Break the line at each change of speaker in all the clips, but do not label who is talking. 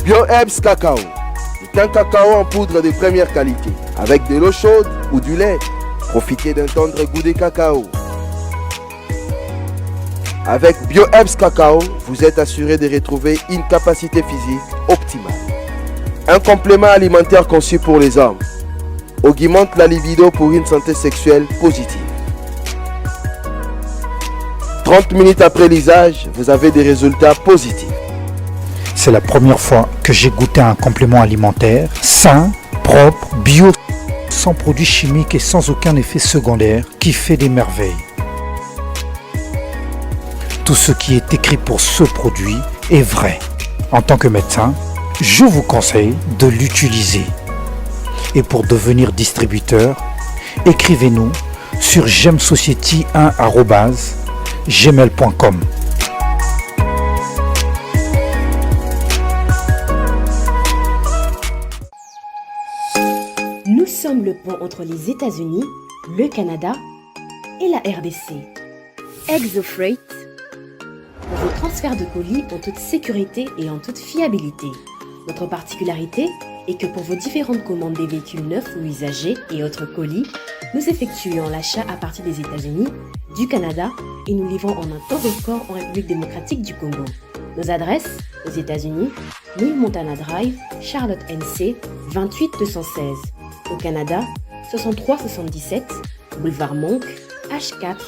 BioHerbs Cacao. C'est un cacao en poudre de première qualité. Avec de l'eau chaude ou du lait. Profitez d'un tendre goût de cacao. Avec BioHerbs Cacao, vous êtes assuré de retrouver une capacité physique optimale. Un complément alimentaire conçu pour les hommes. Augmente la libido pour une santé sexuelle positive. 30 minutes après l'usage, vous avez des résultats positifs.
C'est la première fois que j'ai goûté un complément alimentaire sain, propre, bio, sans produits chimiques et sans aucun effet secondaire qui fait des merveilles. Tout ce qui est écrit pour ce produit est vrai. En tant que médecin, je vous conseille de l'utiliser. Et pour devenir distributeur, écrivez-nous sur gemsociety1@gmail.com.
Nous sommes le pont entre les États-Unis, le Canada et la RDC. ExoFreight pour vos transferts de colis en toute sécurité et en toute fiabilité. Notre particularité est que pour vos différentes commandes des véhicules neufs ou usagés et autres colis, nous effectuons l'achat à partir des États-Unis, du Canada et nous livrons en un temps record en République démocratique du Congo. Nos adresses aux États-Unis, 1000 Montana Drive, Charlotte NC, 28216. Au Canada, 6377, Boulevard Monk, H4,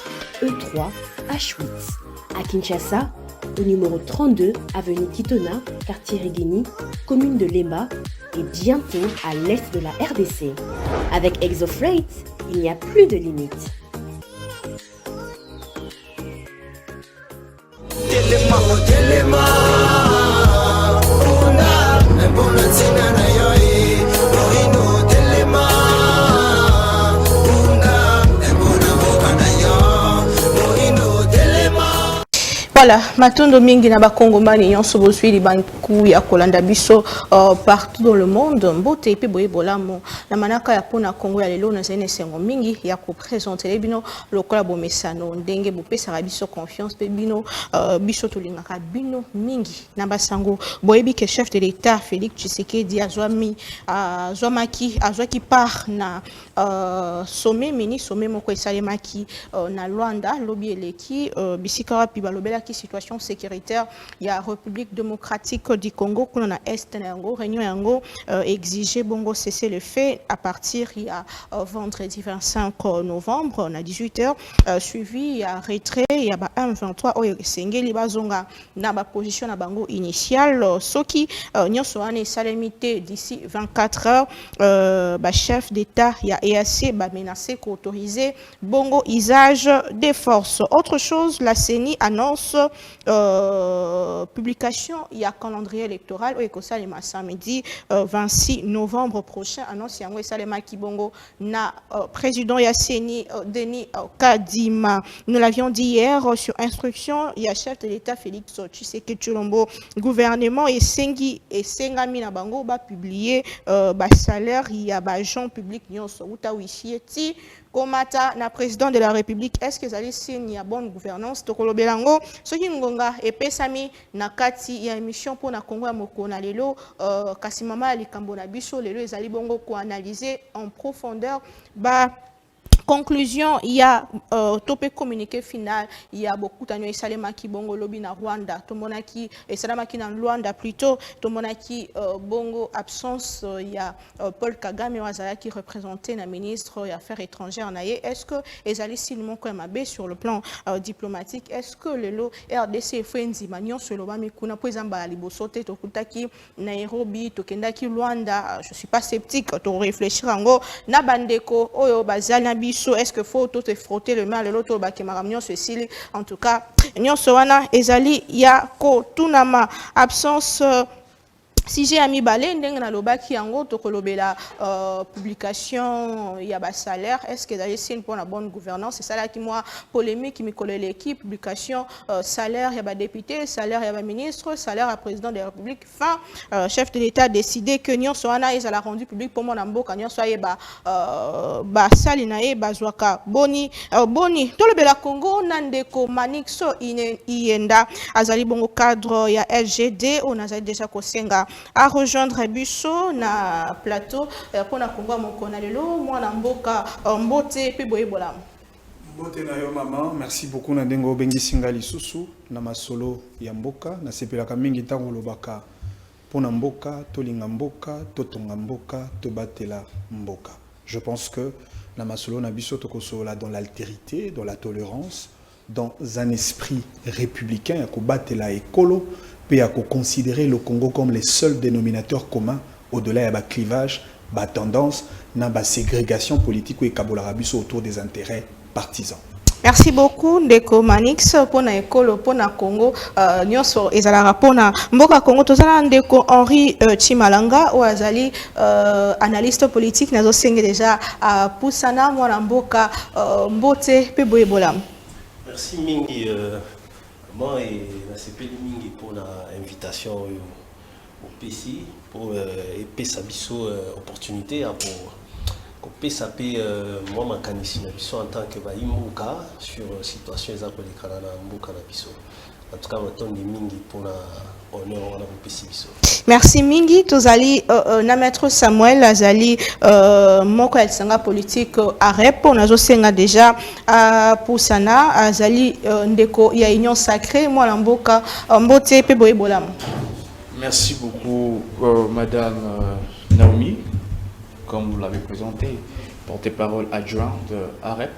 E3, H8. À Kinshasa, au numéro 32, avenue Kitona, quartier Rigini, commune de Lemba et bientôt à l'est de la RDC. Avec ExoFreight, il n'y a plus de limites.
Voilà, matondo mingi na bakongomani nyonso bozwi libanku ya kolanda biso partout dans le monde mbote epi boye bolamo na manaka ya pona Congo ya lelo na zene sengo mingi ya ko présenter bino lokola bomesano ndenge bopesa biso confiance pe bino biso tolingaka bino mingi na basango boyebi ke chef de l'État Félix Tshisekedi azwaki part na sommet moko esalemaki na Luanda lobi eleki bisika wapi balobela situation sécuritaire il y a République démocratique du Congo qu'on a est nango réunion yango exiger bongo cesser le fait à partir il y a vendredi 25 novembre on a 18h suivi il y a retrait il y a 1-23 oyo sengeli bazonga na ba position na bango initiale soki nyonso ane salemité d'ici 24 heures ba chef d'état il y a EAC ba menacé qu'autoriser bongo usage des forces. Autre chose, la CENI annonce publication, il y a calendrier électoral au Ekosalema samedi 26 novembre prochain. Annonce yango Esalema Kibongo na président Yasseni Denis Kadima. Nous l'avions dit hier sur instruction, il y a chef de l'État Félix Tshisekedi Tshilombo, gouvernement et Sengami na bango ba publier ba salaire, il y a ba agent public nyonso uta wishieti komata na président de la République. Est-ce que zali signe ya bonne gouvernance tokolobelango soki ngonga epesami na kati ya émission pour na Congo ya moko na lelo kasi mama likambo na biso lelo ezali bongo ko analyser en profondeur ba conclusion, il y a topé communiqué final, il y a beaucoup d'années Salema qui bongo lobby na Rwanda, Tomonaki et Salama qui na Rwanda plutôt, Tomonaki bongo absence, il y a Paul Kagame Wazala qui représentait la ministre des Affaires étrangères naïe. Est-ce que ezali sinon comme abbé sur le plan diplomatique, est-ce que le lot RDC Frenzi Magnon sur le bami kuna poezamba libosote tokutaki Nairobi tokendaki Rwanda, je suis pas sceptique, to réfléchir ango na bandeko oyo bazali biso. Est-ce que faut tout frotter le main l'autre bakemaramnion ceci en tout cas nyonso wana ezali ya ko tunama absence si j'ai ami balé ndenge na lobaki yango tokolobela publication ya ba salaire est-ce que d'ailleurs c'est pour la bonne gouvernance c'est ça là qui moi polémique qui me colle l'équipe publication salaire ya ba député salaire ya ba ministre salaire à président de la République fin chef de l'État a décidé que nyonso wana ils a rendu public pour mon mboka nyonso yeba ba sali na ye bazwaka boni tolobela Congo nandeko Manixo ienda azali bongo cadre ya LGD on a déjà kosenga à rejoindre Busso na plateau pour na Congo mokona lelo mwana mboka mbote pe boye bolam.
Mbote na yo maman, merci beaucoup na ndengo bengi singali susu na masolo ya mboka na sepelaka mingi tango lobaka pona mboka tolinga mboka totonga mboka tobatela mboka. Je pense que na masolo na biso tokosola dans l'altérité, dans la tolérance, dans un esprit républicain ya kobatela ekolo pe ya considérer le Congo comme les seuls dénominateurs communs au-delà ya ba clivage, ba tendance na ba ségrégation politique ou ekabola biso autour des intérêts partisans.
Merci beaucoup Ndeko Manix pour na ekolo pour na Congo nyonso ezalaka pour na mboka Congo tozala Ndeko Henri Chimalanga ou azali analyste politique nazo senge déjà pusana mwana mboka mbote pe boye bolam.
Merci mingi moi et la CPL mingi pour l'invitation au PC pour epesa biso opportunité pour kopesape moi makanisi na biso en tant que baimbuka sur situation eza kolekana na mbuka na biso. En tout cas matondi mingi pour na honneur wana kopesi biso.
Merci mingi tozali na maître Samuel azali moko ya lisanga politique arep nazo senga déjà pour sana azali ndeko ya union sacrée mwana mboka mbote pe boye bolam.
Merci beaucoup madame Naomi. Comme vous l'avez présenté, porte-parole adjoint de AREP.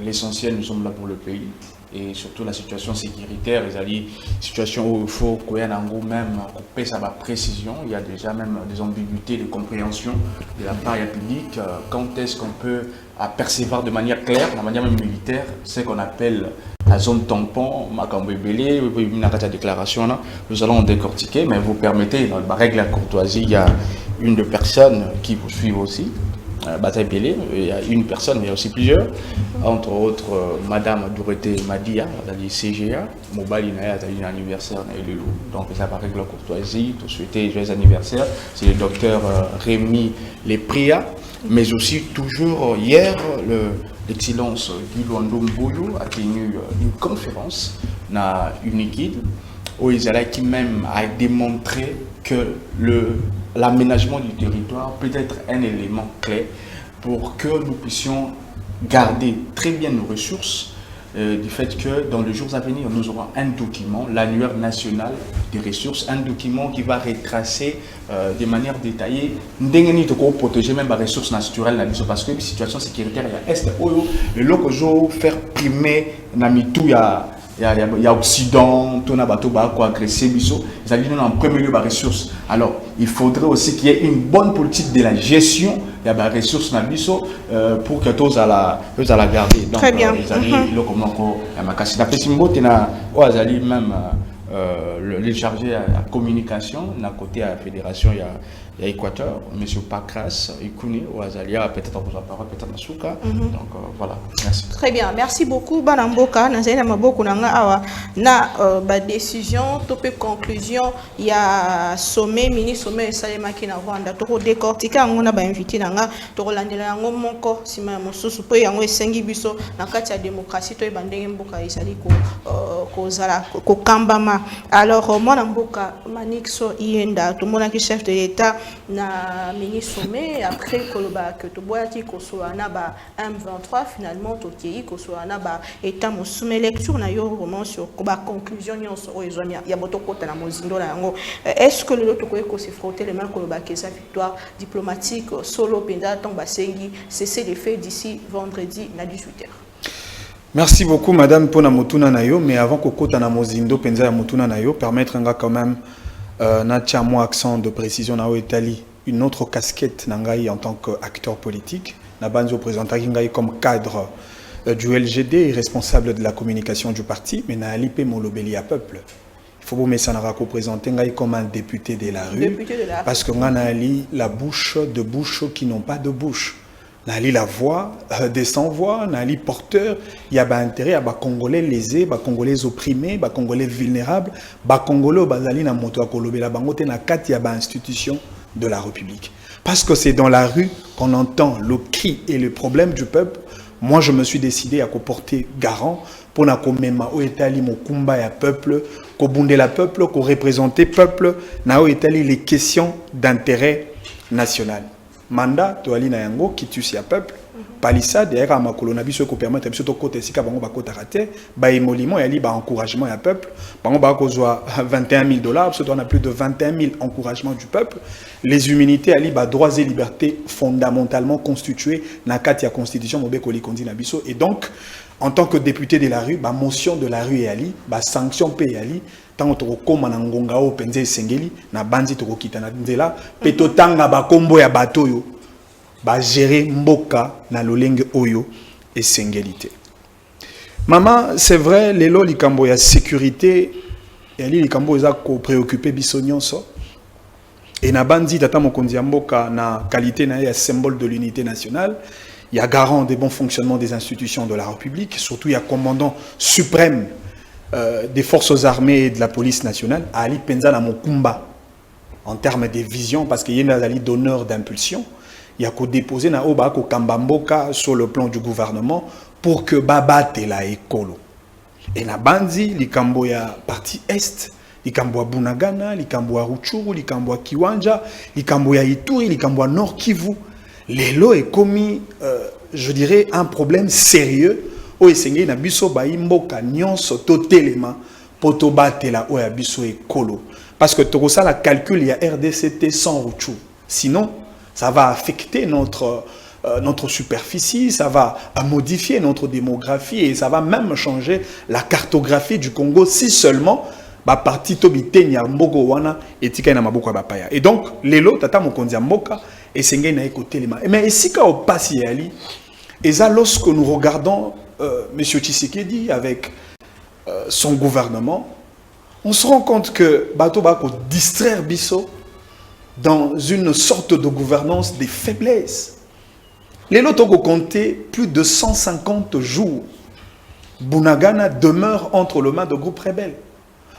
L'essentiel, nous sommes là pour le pays. Et surtout la situation sécuritaire, les situation où il faut qu'on ait même couper sa précision. Il y a déjà même des ambiguïtés de compréhension de la part du public. Quand est-ce qu'on peut apercevoir de manière claire, de manière même militaire, ce qu'on appelle la zone tampon, la déclaration, nous allons décortiquer, mais vous permettez, dans la règle de la courtoisie, il y a une de personnes qui vous suivent aussi. Bataille Bélé, il y a une personne, mais il y a aussi plusieurs, entre autres Madame Doureté Madia, dans CGA, Mobali Naya, dans l'anniversaire, donc ça par règle de la courtoisie, tout souhaiter joyeux anniversaire, c'est le docteur Rémi Lepria, mais aussi toujours hier, l'excellence Guy Luando a tenu une conférence dans Unikid, où ils allaient qui même a démontré que l'aménagement du territoire peut être un élément clé pour que nous puissions garder très bien nos ressources, du fait que dans les jours à venir, nous aurons un document, l'annuaire national des ressources, un document qui va retracer de manière détaillée, pour protéger même les ressources naturelles, parce que la situation sécuritaire est est et là que je faire primer il y a Occident, on a bateau quoi agresser biso, ils allaient en premier lieu les ressources. Alors, il faudrait aussi qu'il y ait une bonne politique de la gestion des ressources na biso pour que tous à la garder. Donc,
très bien.
Ils allaient le comment il y a ma casse. D'après Simbo, il y a même les chargés à la communication, d'un côté à la fédération, il y a Équateur, M. Pakras, Ikuni, Ouazalia, peut-être pour sa parole, peut-être Masuka. Donc voilà, merci.
Très bien, merci beaucoup. Banamboka, Nazena Maboko Nanga Awa, na décision, topé conclusion, il y a sommet, mini sommet, Salema Kina Rwanda, toko décortiquer, on a invité Nanga, toko landela ngo monko, sima mosusu, po yango esengi biso, na kati ya démocratie, to ebandenge mboka isali ko zala, ko kambama. Alors, moi, Namboka, Manixo, Ienda, tout le monde qui chef de l'État, na mini sommet, après, Koloba, que tu bois, qui soit ba M23, finalement, Toki, que soit ba État, mon sommet lecture, na yo roman sur la conclusion, il y a beaucoup de la mozindo. Est-ce que le Toko s'est frotté les mains, Koloba, que sa victoire diplomatique, solo, Penda, Tomba Sengi, cesser les faits d'ici vendredi, à 18h?
Merci beaucoup, Madame Pona Motuna Nayo. Mais avant que Kota Namozindo Penza ya Motuna Nayo, permettre quand même un accent de précision na Italie, une autre casquette Nangai en tant qu'acteur politique. Nabanzo présente Ngai comme cadre du LGD et responsable de la communication du parti, mais na Alipe Molobeli à peuple. Il faut vous mettre ça représenter Ngai comme un député de la rue, parce que Ngai Ali la bouche de bouches qui n'ont pas de bouche. Nali la voix des sans-voix, Nali porteur, il y a intérêt à Congolais lésés, Congolais opprimés, Congolais vulnérables, Congolais bazali na moto akolobe la bangote na kati ya institution de la République. Parce que c'est dans la rue qu'on entend le cri et le problème du peuple moi je me suis décidé à porter garant pour na komema o etali mokumba ya peuple, ko bundela peuple, ko représenter peuple, na o etali les questions d'intérêt national. Mandat to ali na yango qui tue ya peuple. Palissade ya makolo na biso ko permettre biso to côté sika bango ba kota raté, ba émolument ya li ba encouragement ya peuple, bango ba ko zoa $21 000, parce qu'on a plus de 21 000 encouragements du peuple. Les humanités ali ba droits et libertés fondamentalement constitués na kati ya constitution mobeko li kondi na biso, et donc en tant que député de la rue, ba motion de la rue ali, ba sanction pe ali, tant to koma na ngonga o penze sengeli na banzi to kita na nzela, pe to tanga ba kombo ya bato yo ba gérer mboka na lolenge oyo et singélité. Maman, c'est vrai, lelo likambo ya sécurité, et ali likambo eza ko préoccuper biso nyonso. Et na bandi tata mokonzi ya mboka na qualité na ya symbole de l'unité nationale, il y a garant des bons fonctionnements des institutions de la République, surtout il y a commandant suprême des forces armées et de la police nationale, Ali Penza na Mokumba, en termes de vision, parce qu'il y a une donneur d'impulsion. Il y a qu'à déposer na oba ko kambamboka sur le plan du gouvernement pour que babate la écolo. Et na bandi likambo ya partie est, likambo ya Bunagana, likambo ya Rutshuru, likambo ya Kiwanja, likambo ya Ituri, likambo ya Nord Kivu. Lelo est commis, je dirais, un problème sérieux. O esengeli na biso ba imboka nyonso totelema poto batela o ya biso écolo. Parce que tout la calcul ya RDCT sans Rutshuru. Sinon ça va affecter notre superficie, ça va modifier notre démographie et ça va même changer la cartographie du Congo si seulement ba parti tobitenya mbogo wana etika na maboko ba paya. Et donc lelo tata mokonzi mboka et sengeli na écouter les mains. Mais ici quand on passe yali et ça lorsque nous regardons monsieur Tshisekedi avec son gouvernement, on se rend compte que bato ba ko distraire biso dans une sorte de gouvernance des faiblesses. Les lots ont compté plus de 150 jours. Bunagana demeure entre les mains de groupes rebelles.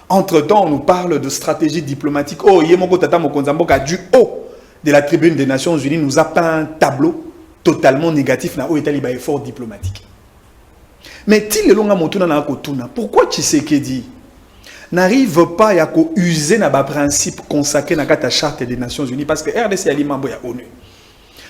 Entre-temps, on nous parle de stratégie diplomatique. Oh, Yemoko Tata Mokonzamboka, du haut de la tribune des Nations Unies, nous a peint un tableau totalement négatif dans l'État effort diplomatique. Mais pourquoi Tshisekedi n'arrive pas à user na ba principe consacré dans la charte des Nations Unies, parce que RDC est membre de l'ONU.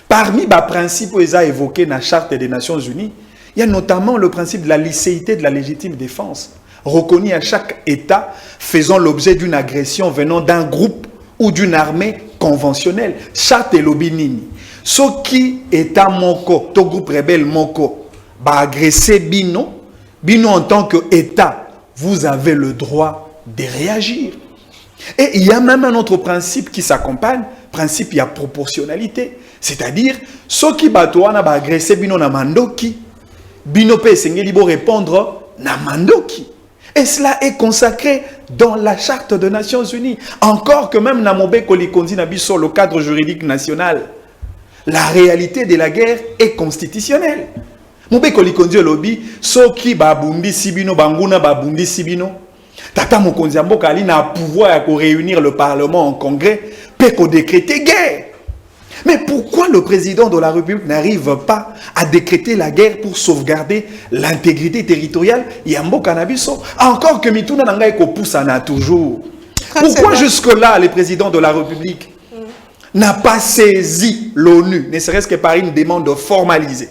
Parmi les principes qu'ils ont évoqués dans la charte des Nations Unies, il y a notamment le principe de la licéité de la légitime défense, reconnu à chaque État faisant l'objet d'une agression venant d'un groupe ou d'une armée conventionnelle. Charte et l'obinini. Ce qui est un moko, tout groupe rebelle moko, va agresser Bino en tant qu'État, vous avez le droit de réagir. Et il y a même un autre principe qui s'accompagne, principe il y a proportionnalité, c'est-à-dire ceux qui batouana agresser bino na mandoki, bino pe sengeli bo répondre na mandoki. Et cela est consacré dans la charte des Nations Unies. Encore que même na mobe kolikondi na biso le cadre juridique national, la réalité de la guerre est constitutionnelle. Mobe kolikondi lobby ceux qui babundi sibino banguna babundi sibino. Tata Mokonzi Mboka ali na pouvoir à réunir le Parlement en congrès pour décréter guerre. Mais pourquoi le président de la République n'arrive pas à décréter la guerre pour sauvegarder l'intégrité territoriale Yamboka Nabiso? Encore que Mituna Nangaï Kopoussana toujours. Pourquoi jusque-là le président de la République n'a pas saisi l'ONU, ne serait-ce que par une demande formalisée,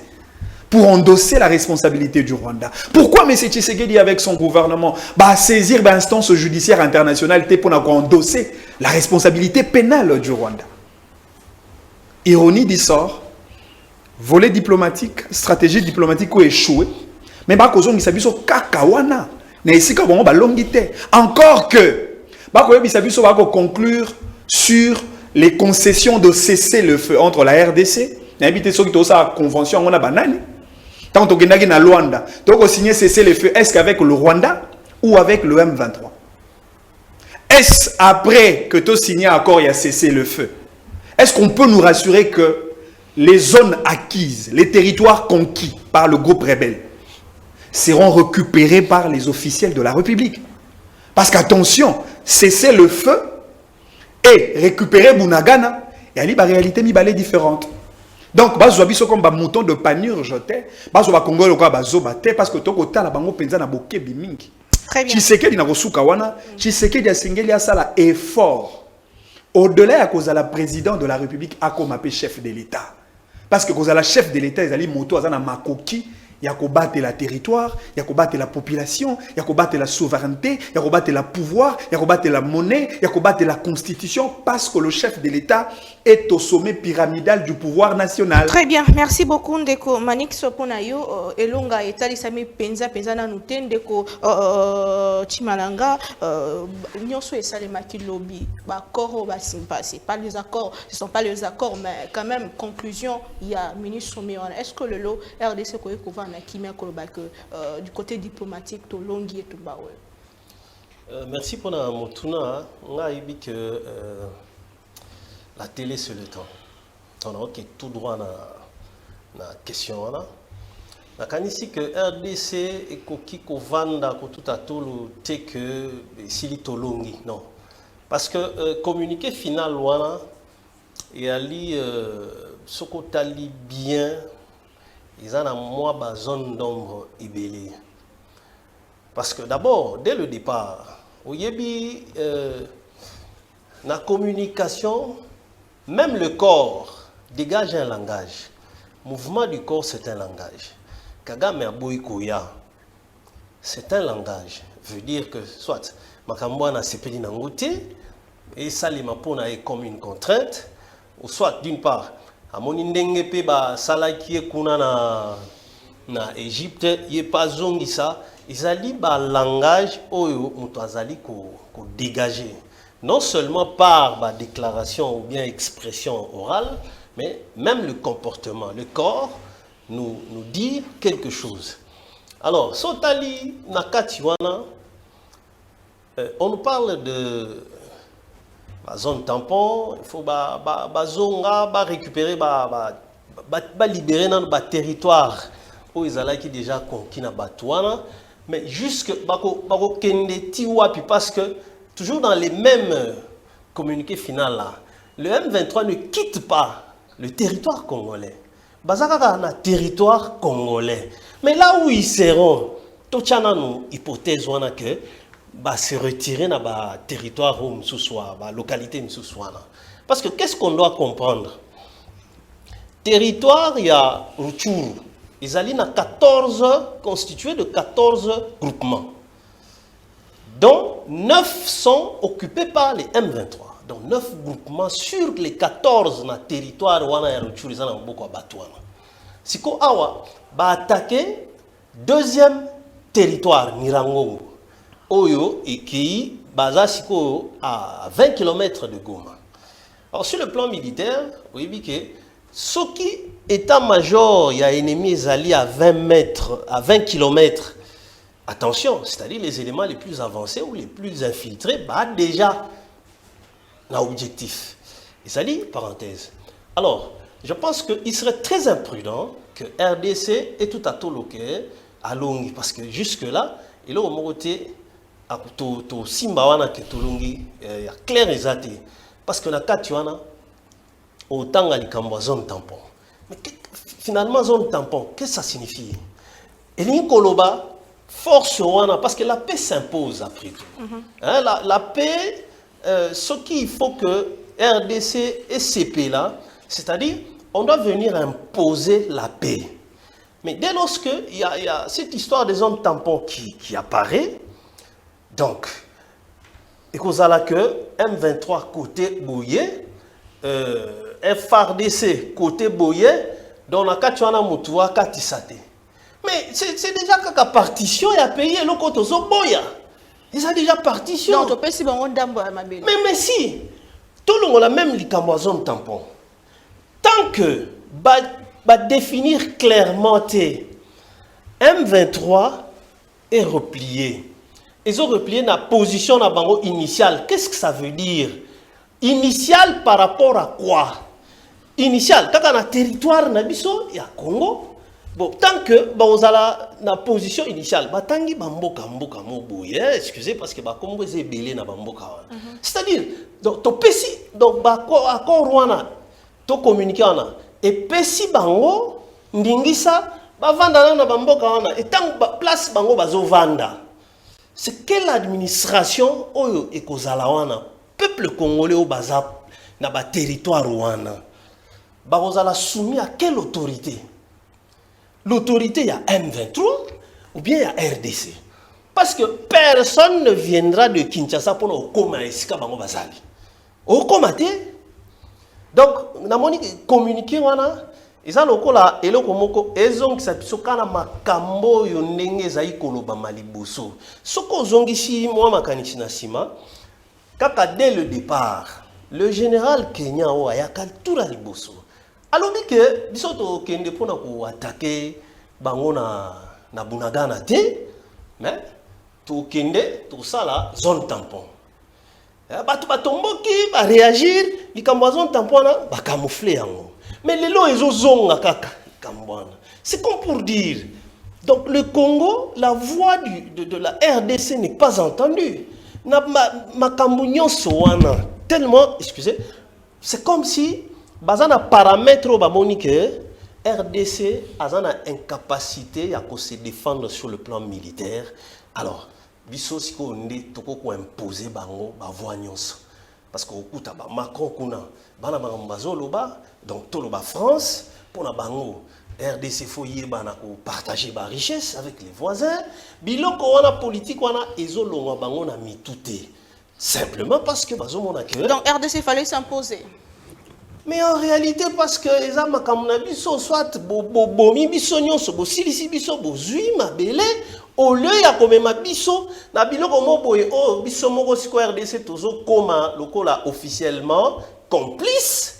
pour endosser la responsabilité du Rwanda? Pourquoi M. Tshisekedi avec son gouvernement va saisir l'instance judiciaire internationale pour endosser la responsabilité pénale du Rwanda? Ironie du sort, volet diplomatique, stratégie diplomatique ou échoué, mais bakozong isabiso kakawana, ne isika bongo balongite. Encore que bakoyebi isabiso bako conclure sur les concessions de cesser le feu entre la RDC, n'habite ceux qui ont sa convention on a banani. Tant que tu na Luanda, tu as signé cesser le feu, est-ce qu'avec le Rwanda ou avec le M23? Est-ce après que tu as signé un accord et a cessé le feu? Est-ce qu'on peut nous rassurer que les zones acquises, les territoires conquis par le groupe rebelle seront récupérés par les officiels de la République? Parce qu'attention, cesser le feu et récupérer Bunagana, et à la réalité, mi balé différente. Donc, bazo biso comme ba mouton de panure jeté, bazo ba Congo loka bazo baté parce que toko tala bango penza na bokebi mingi.
Très bien.
Tshisekedi na kosuka wana, Tshisekedi asengeli asala effort. Au-delà ya kozala président de la République akomape chef de l'État. Parce que kozala chef de l'État ezali moto azana makoki ya kobattre la territoire, ya kobattre la population, ya kobattre la souveraineté, ya kobattre la pouvoir, ya kobattre la monnaie, ya kobattre la constitution parce que le chef de l'État est au sommet pyramidal du pouvoir national.
Très bien, merci beaucoup Ndeko Manik Soponayo elonga etali sami penza na nute Ndeko Chimalanga nyonso esalema ki lobby ba accord ba simpa, c'est pas les accords, ce sont pas les accords mais quand même conclusion il y a ministre Somewana. Est-ce que le lot RDC ko va na kimia ko ba que du côté diplomatique to longi et tout ba
merci pour la motuna nga ibi que la télé c'est le temps. On a tout droit na question là. La canisi que RDC et koki ko vanda ko tout à tout le té que silito longi non. Parce que communiqué final wana et ali soko tali bien ils ont moi ba zone d'ombre ibélé. Parce que d'abord dès le départ oyebi la communication. Même le corps dégage un langage. Mouvement du corps, c'est un langage. Kagame Aboikoya, c'est un langage. Veut dire que soit Makambo na sepeli nangote et ça les mapona est comme une contrainte, ou soit d'une part, amoni ndenge pe ba salaki e kuna na Égypte, yé pas zongisa, ils ali ba langage oyo muto azali ko dégager. Non seulement par ma déclaration ou bien expression orale, mais même le comportement, le corps nous dit quelque chose. Alors, Sotali Nakatiwana, on nous parle de la zone tampon, il faut récupérer, libérer notre territoire où ils allaient déjà conquis na Batouana, mais jusque parce que toujours dans les mêmes communiqués finaux là, le M23 ne quitte pas le territoire congolais. Bazaka na territoire congolais. Mais là où ils seront, tochana nous hypothèse wana que ba se retirer na ba territoire où msuswa, ba localité msuswa. Parce que qu'est-ce qu'on doit comprendre? Territoire il y a Rutshuru. Ils allaient na 14 constitués de 14 groupements. Dont 9 sont occupés par les M23. Donc 9 groupements sur les 14 dans le territoire wana ya Rutshuru za na mboko Batouana. Siko awa ba attaquer deuxième territoire Nirangongo. Oyo eki baza siko à 20 km de Goma. Alors sur le plan militaire, vous voyez que ce qui état-major ya ennemi ezali à 20 mètres, à 20 km. Attention, c'est-à-dire les éléments les plus avancés ou les plus infiltrés, bah déjà, l'objectif. Et ça dit, parenthèse. Alors, je pense qu'il serait très imprudent que RDC est tout à tout loqué à Longi, parce que jusque-là, il a au côté à to Simbawana que Tolongi, il y a clair et zate. Parce que la Katuana, autant à l'Ikamba zone tampon. Mais finalement, zone tampon, qu'est-ce que ça signifie? Et l'Inkoloba, force wana parce que la paix s'impose après tout. Hein, la paix, ce qu'il faut que RDC et CP là, c'est-à-dire on doit venir imposer la paix. Mais dès lorsque il y a cette histoire des zones tampons qui apparaît, donc et qu'on a que M23 côté Boye, FRDC côté Boye, dans la Katuana Moutoua Katisate. Mais c'est déjà qu'à partition, il y a payé le côté Zoboya. Ils ont déjà partition.
Non, tu peux
mais si, tout le monde a même les zone tampon. Tant que définir clairement M23 est replié. Ils ont replié la position na bango initiale. Qu'est-ce que ça veut dire? Initial par rapport à quoi? Initial, quand on a territoire nabiso, il y a Congo. Bon, tant que vous avez la position initiale, batangi bamboka mboka moboye, excusez parce que Congo est belé na bamboka. C'est-à-dire, donc to pesi, donc accord wana, to communiquer wana, et pesi bango ndingisa bavanda na bamboka wana et tant place bango bazovanda. C'est quelle administration oyo ekozala wana peuple congolais au baza na ba territoire wana bazala soumis à quelle autorité? L'autorité, il y a M23 ou bien il y a RDC. Parce que personne ne viendra de Kinshasa pour nous communiquer bango bazali. Au comité. Donc, na moni communiquer wana eza lokola eloko moko ezongisa biso kana makambo yo ndenge ezali koloba maliboso. Soko ozongisi mwa makanisi na sima kaka dès le départ le général Kenya o ayaka toura liboso. Alobi ke biso to kende pona ko attaquer bango na Bunagana te mais to kende to sala zone tampon. Batu batomboki ba réagir likambo zone tampon na ba camoufler yango. Mais les lois ils ont kaka kambwana. C'est comme pour dire donc le Congo, la voix de la RDC n'est pas entendue. Na makambo nyonso wana tellement excusez, c'est comme si bazana paramètre bamoni que RDC a une incapacité à se défendre sur le plan militaire. Alors biso siko nde toko ko imposer bango ba voix nyonso parce que okuta ba Macron kuna bana bazoloba donc toloba France pour na bango RDC faut yeba ko partager ba richesse avec les voisins biloko wana politique wana ezolongwa bango na mitute simplement parce que bazomona que
donc RDC fallait s'imposer.
Mais en réalité, parce que les hommes comme biso soit bomi biso nyonso bo silisi biso bo zui mabele au lieu ya komema biso na biloko mo boye o biso moko siko RDC tozo koma lokola officiellement complice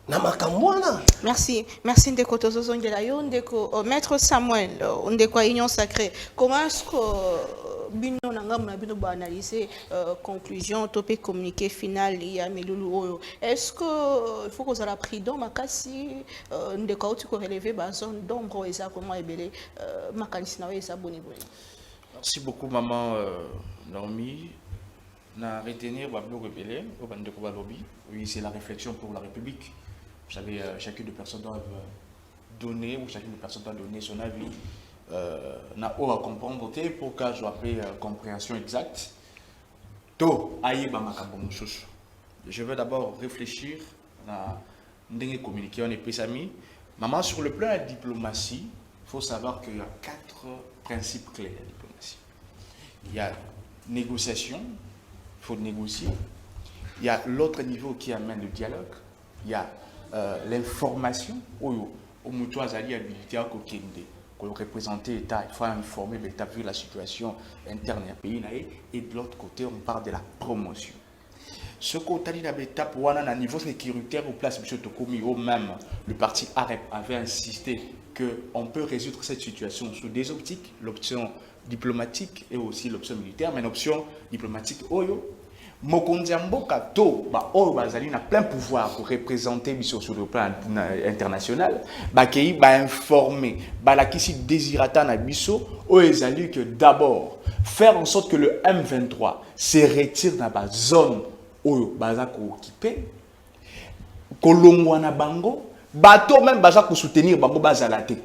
na makambwana.
Merci ndeko tozo ngela yo ndeko maître Samuel ndeko Union Sacrée. Comment est-ce que bino nanga mona bino ba analyser conclusion topé communiqué final ya melulu oyo? Est-ce que il faut que ça la prudent makasi ndeko auti ko relever ba zone d'ombre eza comment ebele makanisi na eza boni.
Merci beaucoup maman Naomi. Na retenir ba bio rebelle au bandeko ba lobby. Oui, c'est la réflexion pour la République. Vous savez, chacune des personnes doit donner, ou chacune des personnes doit donner son avis. Na o à comprendre pour que je appelle compréhension exacte. To aïe ba makambo mususu. Je veux d'abord réfléchir à ndenge communiquer on est pesami. Maman, sur le plan de la diplomatie, il faut savoir qu'il y a 4 principes clés de la diplomatie. Il y a négociation, il faut négocier. Il y a l'autre niveau qui amène le dialogue. Il y a l'information. Au mutuo azali habilité à kokende. Pour représenter l'État, il faut informer l'État vu la situation interne du pays. Et de l'autre côté, on parle de la promotion. Ce côté de l'État, pour un niveau sécuritaire, au place M. Tokomi, ou même le parti AREP avait insisté qu'on peut résoudre cette situation sous des optiques, l'option diplomatique et aussi l'option militaire, mais l'option diplomatique, Mokonzi Mboka to ba oyo bazali na plein pouvoir pour représenter sur le plan international ba kei ba informer ba la kisi désirata na biso o ezali que d'abord faire en sorte que le M23 se retire dans la zone oyo baza ko occuper kolongwa na bango bato même baza ko soutenir bango bazalate.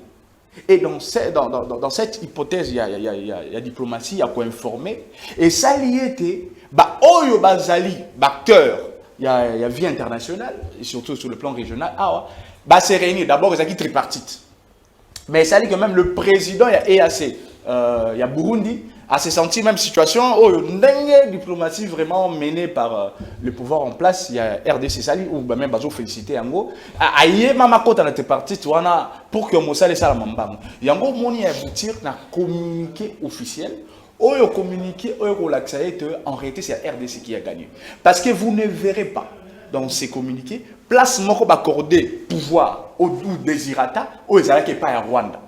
Et dans cette hypothèse, il y a diplomatie, il y a quoi informer. Et ça lié était, oyo bazali, acteur, il y a vie internationale, et surtout sur le plan régional, c'est réuni. D'abord, ils ont tripartite. Mais ça dit que même le président, il y a EAC, il y a Burundi, a se senti même situation, une diplomatie vraiment menée par le pouvoir en place, il y a RDC Sali, ou même Bazo félicité Yango, aïe mama kota na te parti, tu vois, pour que Moussa les salamambam. Yango moni aboutir na communiqué officiel, oyo communiqué, oyo relaxé, en réalité c'est la RDC qui a gagné. Parce que vous ne verrez pas dans ces communiqués, place moko accordé pouvoir au désirata, au ezalaki pas à Rwanda.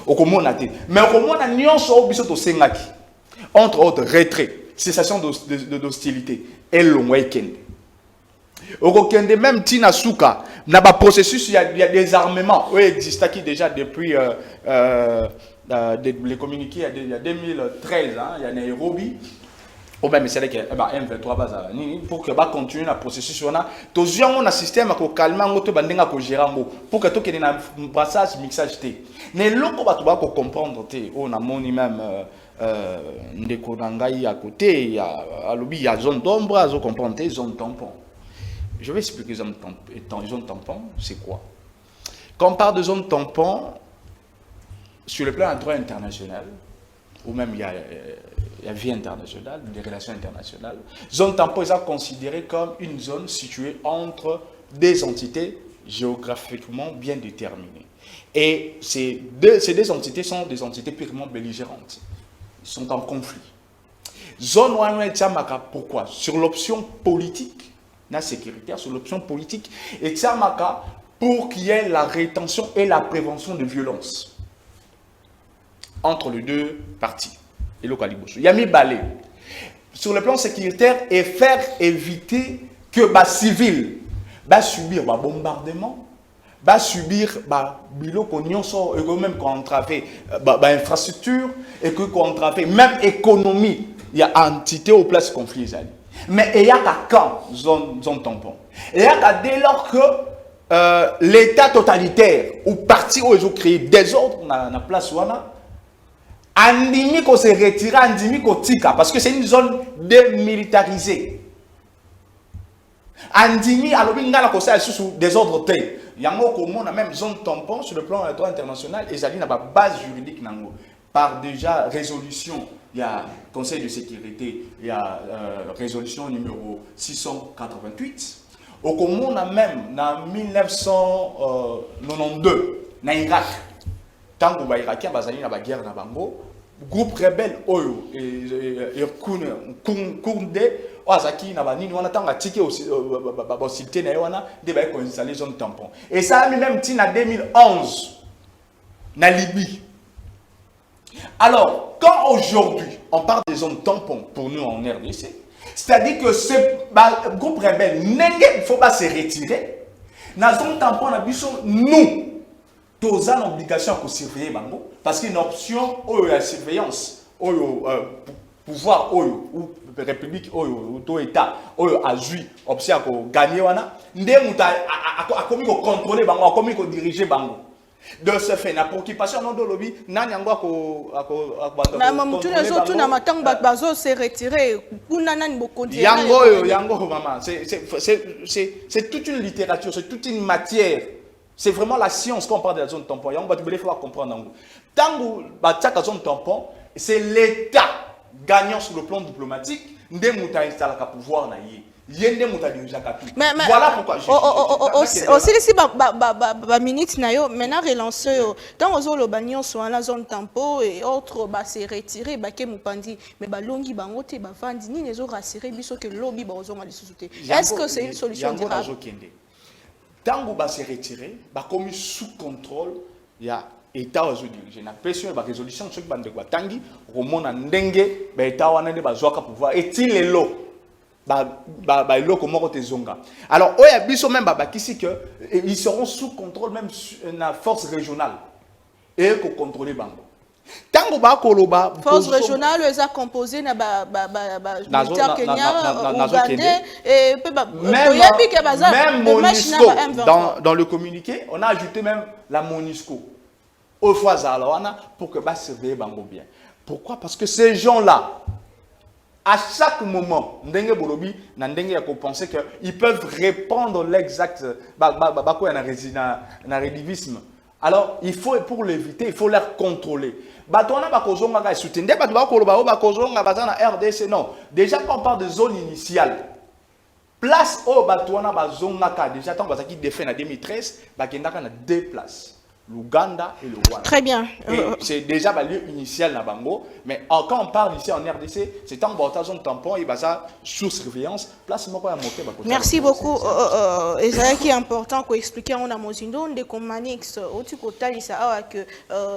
Mais au moins, entre autres, retrait, cessation d'hostilité et le week-end. Au week-end, même Tina Souka, dans le processus, il y a des armements qui existent déjà depuis les communiqués il y a 2013, il y a Nairobi. Au même c'est que M23 basa pour que ba continuer le processus on a toujours un système ko calmer ngoto bandenga ko gérer pour que to que na brassage mixage té ne loko ba to ba ko comprendre té on a moni même ndeko nangai à côté il y a alobi il y a zone d'ombre à zo comprendre té zone tampon. Je vais expliquer zone tampon c'est quoi. Quand on parle de zone tampon sur le plan du droit international ou même il y a la vie internationale, des relations internationales. Zone tampon est considérée comme une zone située entre des entités géographiquement bien déterminées. Et ces deux entités sont des entités purement belligérantes. Ils sont en conflit. Zone ouane tchamaka, pourquoi? Sur l'option politique, la sécuritaire, sur l'option politique, et tchamaka pour qu'il y ait la rétention et la prévention de violence entre les deux parties. Et le Kalibosho. Il y a mis balai sur le plan sécuritaire et faire éviter que les civils subir des bombardements, subir des biloko et même entraver infrastructure et que entraver même économie. Il y a entité au place conflit. Mais il y a quand zone tampon. Il y a dès lors que l'État totalitaire ou parti où ils ont créé des ordres dans la place où on a andimi ko se retira andimi ko tika parce que c'est une zone démilitarisée. Andimi alobi ngala ko sa sous des ordres té. Yango ko mona même zone tampon sur le plan du droit international et zali na ba base juridique nango par déjà résolution, il y a Conseil de sécurité, il y a résolution numéro 688. Au Comona même en 1992 na Irak. Tango ba Irakien bazali na ba guerre na bango. Groupe rebelle oyo et Koundé Ozaki na banini wana tanga tiki hostilité na wana de ba ko installer zone tampon et ça a même tina 2011 na Libye. Alors quand aujourd'hui on parle des zones tampons pour nous en RDC, c'est-à-dire que ce groupe rebelle il faut pas se retirer na zone tampon na biso nous tous ont l'obligation de surveiller bango parce qu'une option de surveillance pouvoir ou république ou tout état a joué option de gagner wana ndé muta a commis de contrôler bango a commis de diriger bango de ce fait na préoccupation non de lobby nani yango
na mamutu na zo tuna matango bazo se retirer kuna nani bokonzi
yango maman c'est toute une littérature, c'est toute une matière. C'est vraiment la science quand on parle de la zone tampon. Il faut comprendre. Tant que la zone tampon, c'est l'État gagnant sur le plan diplomatique, ndé muta installe le pouvoir na yé. Yende muta dirige tout. Voilà pourquoi je
aussi si ba minute na yo maintenant relancer tant ozo lo banyon sur la zone tampon et autres ba se retirer ba ke mupandi mais ba longi ba ngote ba vandi ni nezo rassurer biso que lobby ba ozo ngali sous-souté. Est-ce que c'est une solution durable?
Tango va se retirer, va commis sous contrôle, il y a État aux dirigeants. La pression et la résolution, ceux qui bandent tangi, Romon en dengue, État ou ande bazoaka pouvoir. Et il est là, lo comment te zonga. Alors, eux ils sont même ici que ils seront sous contrôle même la force régionale et qu'on contrôler bango. Tango ba koloba
force régionale les a composé na militaire Kenya ougandais et
même MONUSCO dans le communiqué on a ajouté même la MONUSCO au fois pour que ba surveiller bango bien. Pourquoi? Parce que ces gens là à chaque moment ndenge bolobi na ndenge ya ko penser que ils peuvent répondre l'exact na rédivisme. Alors, il faut, pour l'éviter, il faut les contrôler. Non. Déjà, quand on parle de zone initiale, place au Batouana, déjà, quand on défend en 2013, il y a deux places. L'Ouganda et le Rwanda.
Très bien.
C'est déjà le lieu initial dans Bango. Mais quand on parle ici en RDC, c'est en bord zone tampon, il va ça sous surveillance. Place moi monter.
Merci beaucoup. Et c'est qui est important qu'on explique on a mozindo de comme Manix au tu côté ça que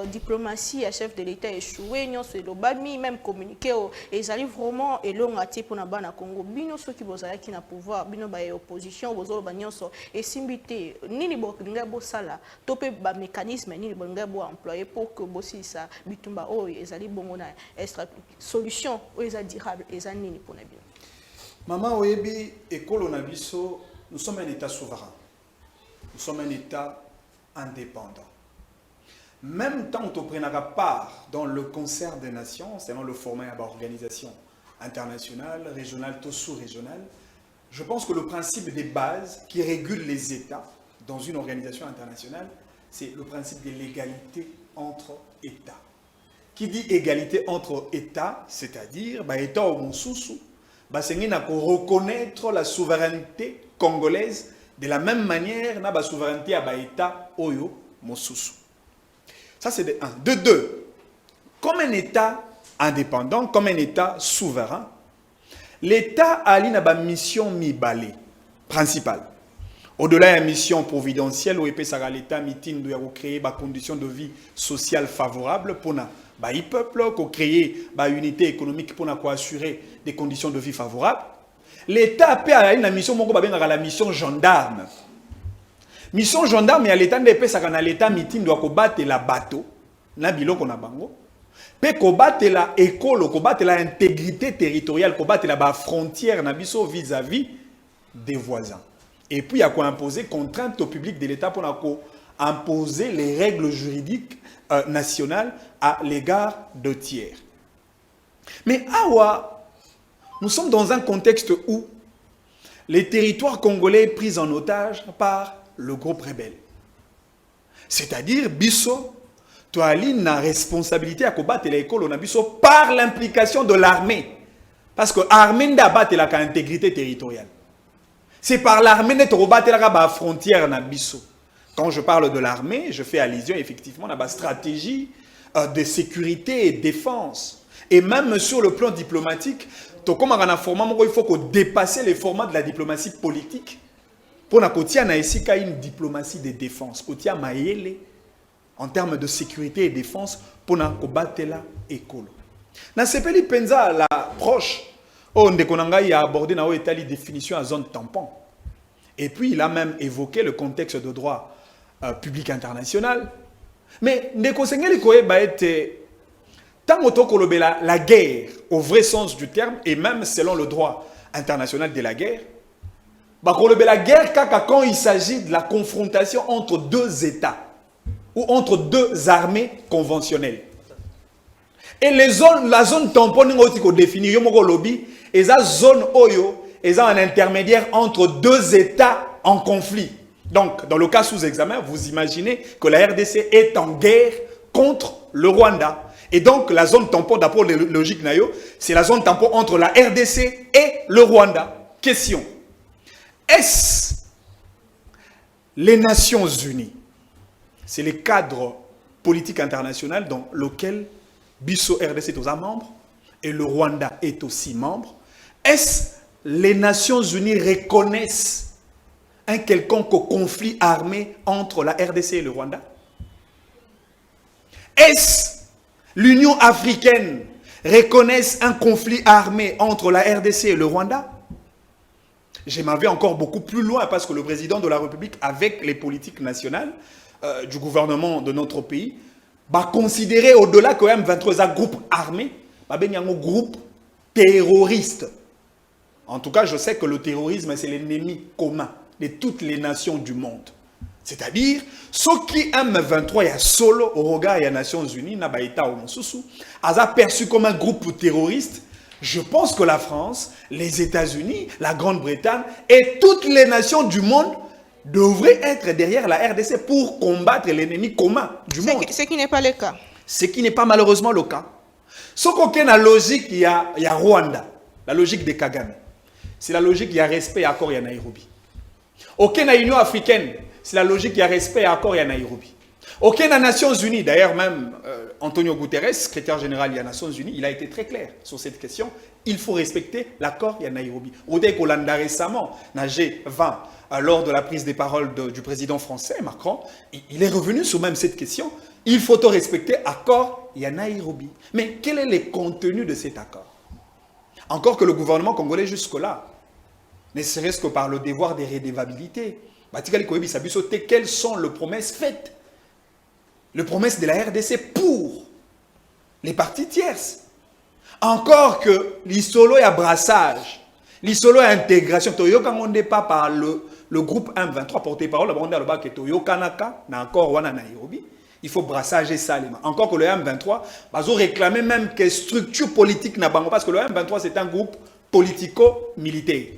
diplomatie à chef de l'État échoué non c'est le bami même communiquer et ça arrive vraiment et long à pour na bana Congo bino ceux qui bozala qui na pouvoir bino ba opposition bozolo banyoso et simbité nini bo nga bo sala topé ba mécanisme ni bonga bo employer pour que bossi ça bitumba o ezali bongo na solution o eza durable eza nini pour na bien.
Maman Oebi école na biso, nous sommes un état souverain. Nous sommes un état indépendant. Même tant qu'on prendra part dans le concert des nations, selon le format de l'organisation internationale, régionale, tout sous-régionale, je pense que le principe des bases qui régule les États dans une organisation internationale, c'est le principe de l'égalité entre États. Qui dit égalité entre États, c'est-à-dire, État au Monsousou, c'est reconnaître la souveraineté congolaise de la même manière que la souveraineté à l'État Oyo Monsousou. Ça, c'est de 1. De 2, comme un État indépendant, comme un État souverain, l'État a une mission mi-balé, principale. Au-delà de la mission providentielle, où l'État mitin doit créer des conditions de vie sociale favorables pour le peuple, pour créer une unité économique pour assurer des conditions de vie favorables. L'État a une mission, la mission gendarme. Mission gendarme, il y a l'État de l'État mitin doit combattre la bateau, na biloko na bango. Pe combattre la école, combattre la intégrité territoriale, combattre la frontière na biso vis-à-vis des voisins. Et puis il y a quoi imposer contrainte au public de l'État pour imposer les règles juridiques nationales à l'égard de tiers. Mais awa, nous sommes dans un contexte où les territoires congolais sont pris en otage par le groupe rebelle. C'est-à-dire, Bisso, tu as une responsabilité à combattre l'école on a Bisso par l'implication de l'armée. Parce que l'armée n'a pas l'intégrité territoriale. C'est par l'armée que tu as la frontière na Bisso. Quand je parle de l'armée, je fais allusion effectivement à la stratégie de sécurité et défense. Et même sur le plan diplomatique, il faut que dépasser les formats de la diplomatie politique. Pour une diplomatie de défense, en termes de sécurité et défense, pour combattre la école. Dans ce pays, Penza, la proche, on a abordé la définition à zone tampon. Et puis, il a même évoqué le contexte de droit public international. Mais, la guerre, au vrai sens du terme, et même selon le droit international de la guerre, la guerre quand il s'agit de la confrontation entre deux États ou entre deux armées conventionnelles. Et la zone tampon qu'on définit, et la zone oyo, est un intermédiaire entre deux États en conflit. Donc, dans le cas sous examen, vous imaginez que la RDC est en guerre contre le Rwanda. Et donc, la zone tampon, d'après la logique Nayo, c'est la zone tampon entre la RDC et le Rwanda. Question. Est-ce les Nations Unies, c'est le cadre politique international dans lequel Bisso RDC est aussi membre et le Rwanda est aussi membre. Est-ce les Nations Unies reconnaissent un quelconque conflit armé entre la RDC et le Rwanda? Est-ce l'Union africaine reconnaisse un conflit armé entre la RDC et le Rwanda? Je m'en vais encore beaucoup plus loin parce que le président de la République, avec les politiques nationales du gouvernement de notre pays, va considérer au-delà que M23 est un groupe armé, un groupe terroriste. En tout cas, je sais que le terrorisme, c'est l'ennemi commun de toutes les nations du monde. C'est-à-dire, ceux qui M23 est solo au regard des Nations Unies, n'a pas été au Monsousou, a perçu comme un groupe terroriste. Je pense que la France, les États-Unis, la Grande-Bretagne et toutes les nations du monde devraient être derrière la RDC pour combattre l'ennemi commun du monde.
Ce qui n'est pas le cas.
Ce qui n'est pas malheureusement le cas. Ce qu'on a la logique, il y a Rwanda, la logique de Kagame. C'est la logique, il y a respect et accord, il y a Nairobi. Aucun à l'Union africaine, c'est la logique, il y a respect et accord, il y a Nairobi. Aucun à Nations Unies, d'ailleurs même Antonio Guterres, secrétaire général des Nations Unies, il a été très clair sur cette question. Il faut respecter l'accord de Nairobi. Odek Olanda récemment, na G20, lors de la prise des paroles du président français, Macron, il est revenu sur même cette question. Il faut respecter l'accord de Nairobi. Mais quel est le contenu de cet accord? Encore que le gouvernement congolais jusque-là, ne serait-ce que par le devoir de redevabilité, quelles sont les promesses faites les promesses de la RDC pour les parties tierces. Encore que l'isolo et brassage, l'isolo et intégration, Toyoka Monde pas par le groupe M23 porté-parole, la bande à Toyoka Naka, na encore wana Nairobi, il faut brassage et salima. Encore que le M23, ils ont réclamé même que structure politique n'a pas, parce que le M23 c'est un groupe politico-militaire.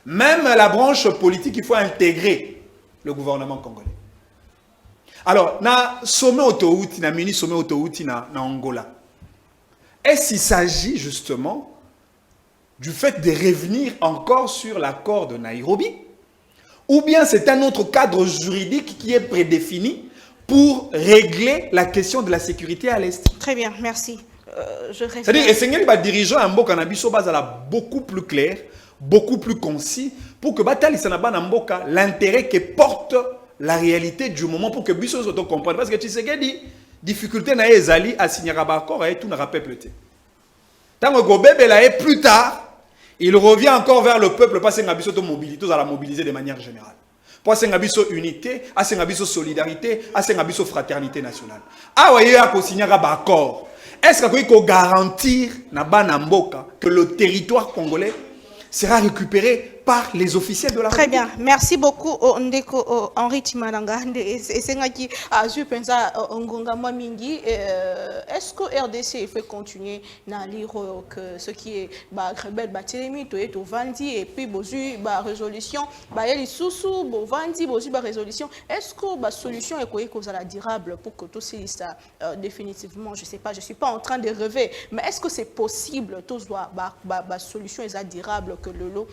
Même la branche politique, il faut intégrer le gouvernement congolais. Alors, na sommet autoouti, na mini sommet autoouti na Angola. Est-ce qu'il s'agit justement du fait de revenir encore sur l'accord de Nairobi? Ou bien c'est un autre cadre juridique qui est prédéfini pour régler la question de la sécurité à l'Est?
Très bien, merci.
C'est-à-dire que les dirigeants en Mboka Nabiso basala beaucoup plus clair, beaucoup plus concis, pour que Batali Sanaba Namboka l'intérêt que porte la réalité du moment pour que Bisso se comprenne. Parce que tu sais qu'il dit difficulté na ezali à signer un accord et tout n'a pas peuplé. Tant que Gobebe là plus tard, il revient encore vers le peuple parce que Bisso mobilité, à la mobiliser de manière générale. Parce que Bisso unité, parce que Bisso solidarité, parce que Bisso fraternité nationale. Ah ouais, il y a qu'au signer un accord. Est-ce qu'il faut garantir na Banamboka que le territoire congolais sera récupéré par les officiels de la
Très
République?
bien, merci beaucoup Ndeko Henri Timalanga et Sengaki Azu Penza Ngonga Mingi. Est-ce que RDC fait continuer à lire que ce qui est rebelle Batelemi to Vandi et puis bozu résolution yeli sousou bo Vandi bozu résolution? Est-ce que la solution est quoi durable pour que tout ça définitivement, je sais pas, je suis pas en train de rêver, mais est-ce que c'est possible tout soit solution est durable que le lot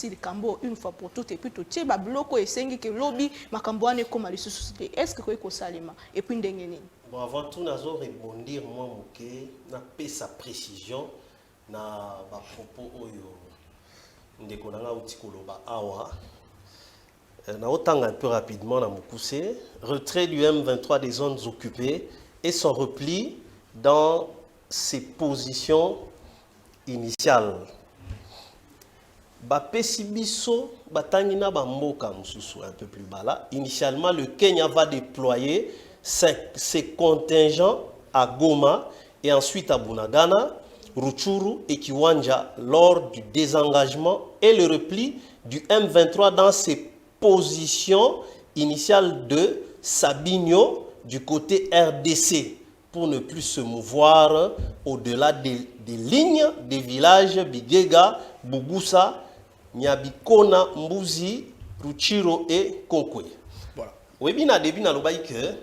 le Cambo une fois pour toutes et puis tout tient bloco et sengi que lobby makambouane comme les sociétés. Est-ce que quoi salima et puis ndengeni?
Bon, avant tout nous allons rebondir moi moké na paix sa précision na ba propos oyo ndeko nanga utikolo ba awa na otanga un peu rapidement na mukuse retrait du M23 des zones occupées et son repli dans ses positions initiales. Bapesibiso, Batangina Bamboka Moussou, un peu plus bas là. Initialement, le Kenya va déployer ses contingents à Goma et ensuite à Bunagana, Rutshuru et Kiwanja lors du désengagement et le repli du M23 dans ses positions initiales de Sabinho du côté RDC pour ne plus se mouvoir au-delà des lignes des villages Bigega, Bugusa, Nyabikona, Mbuzi, Rutshuru et Konkwe.
Voilà.
Oui, na début na lobaï que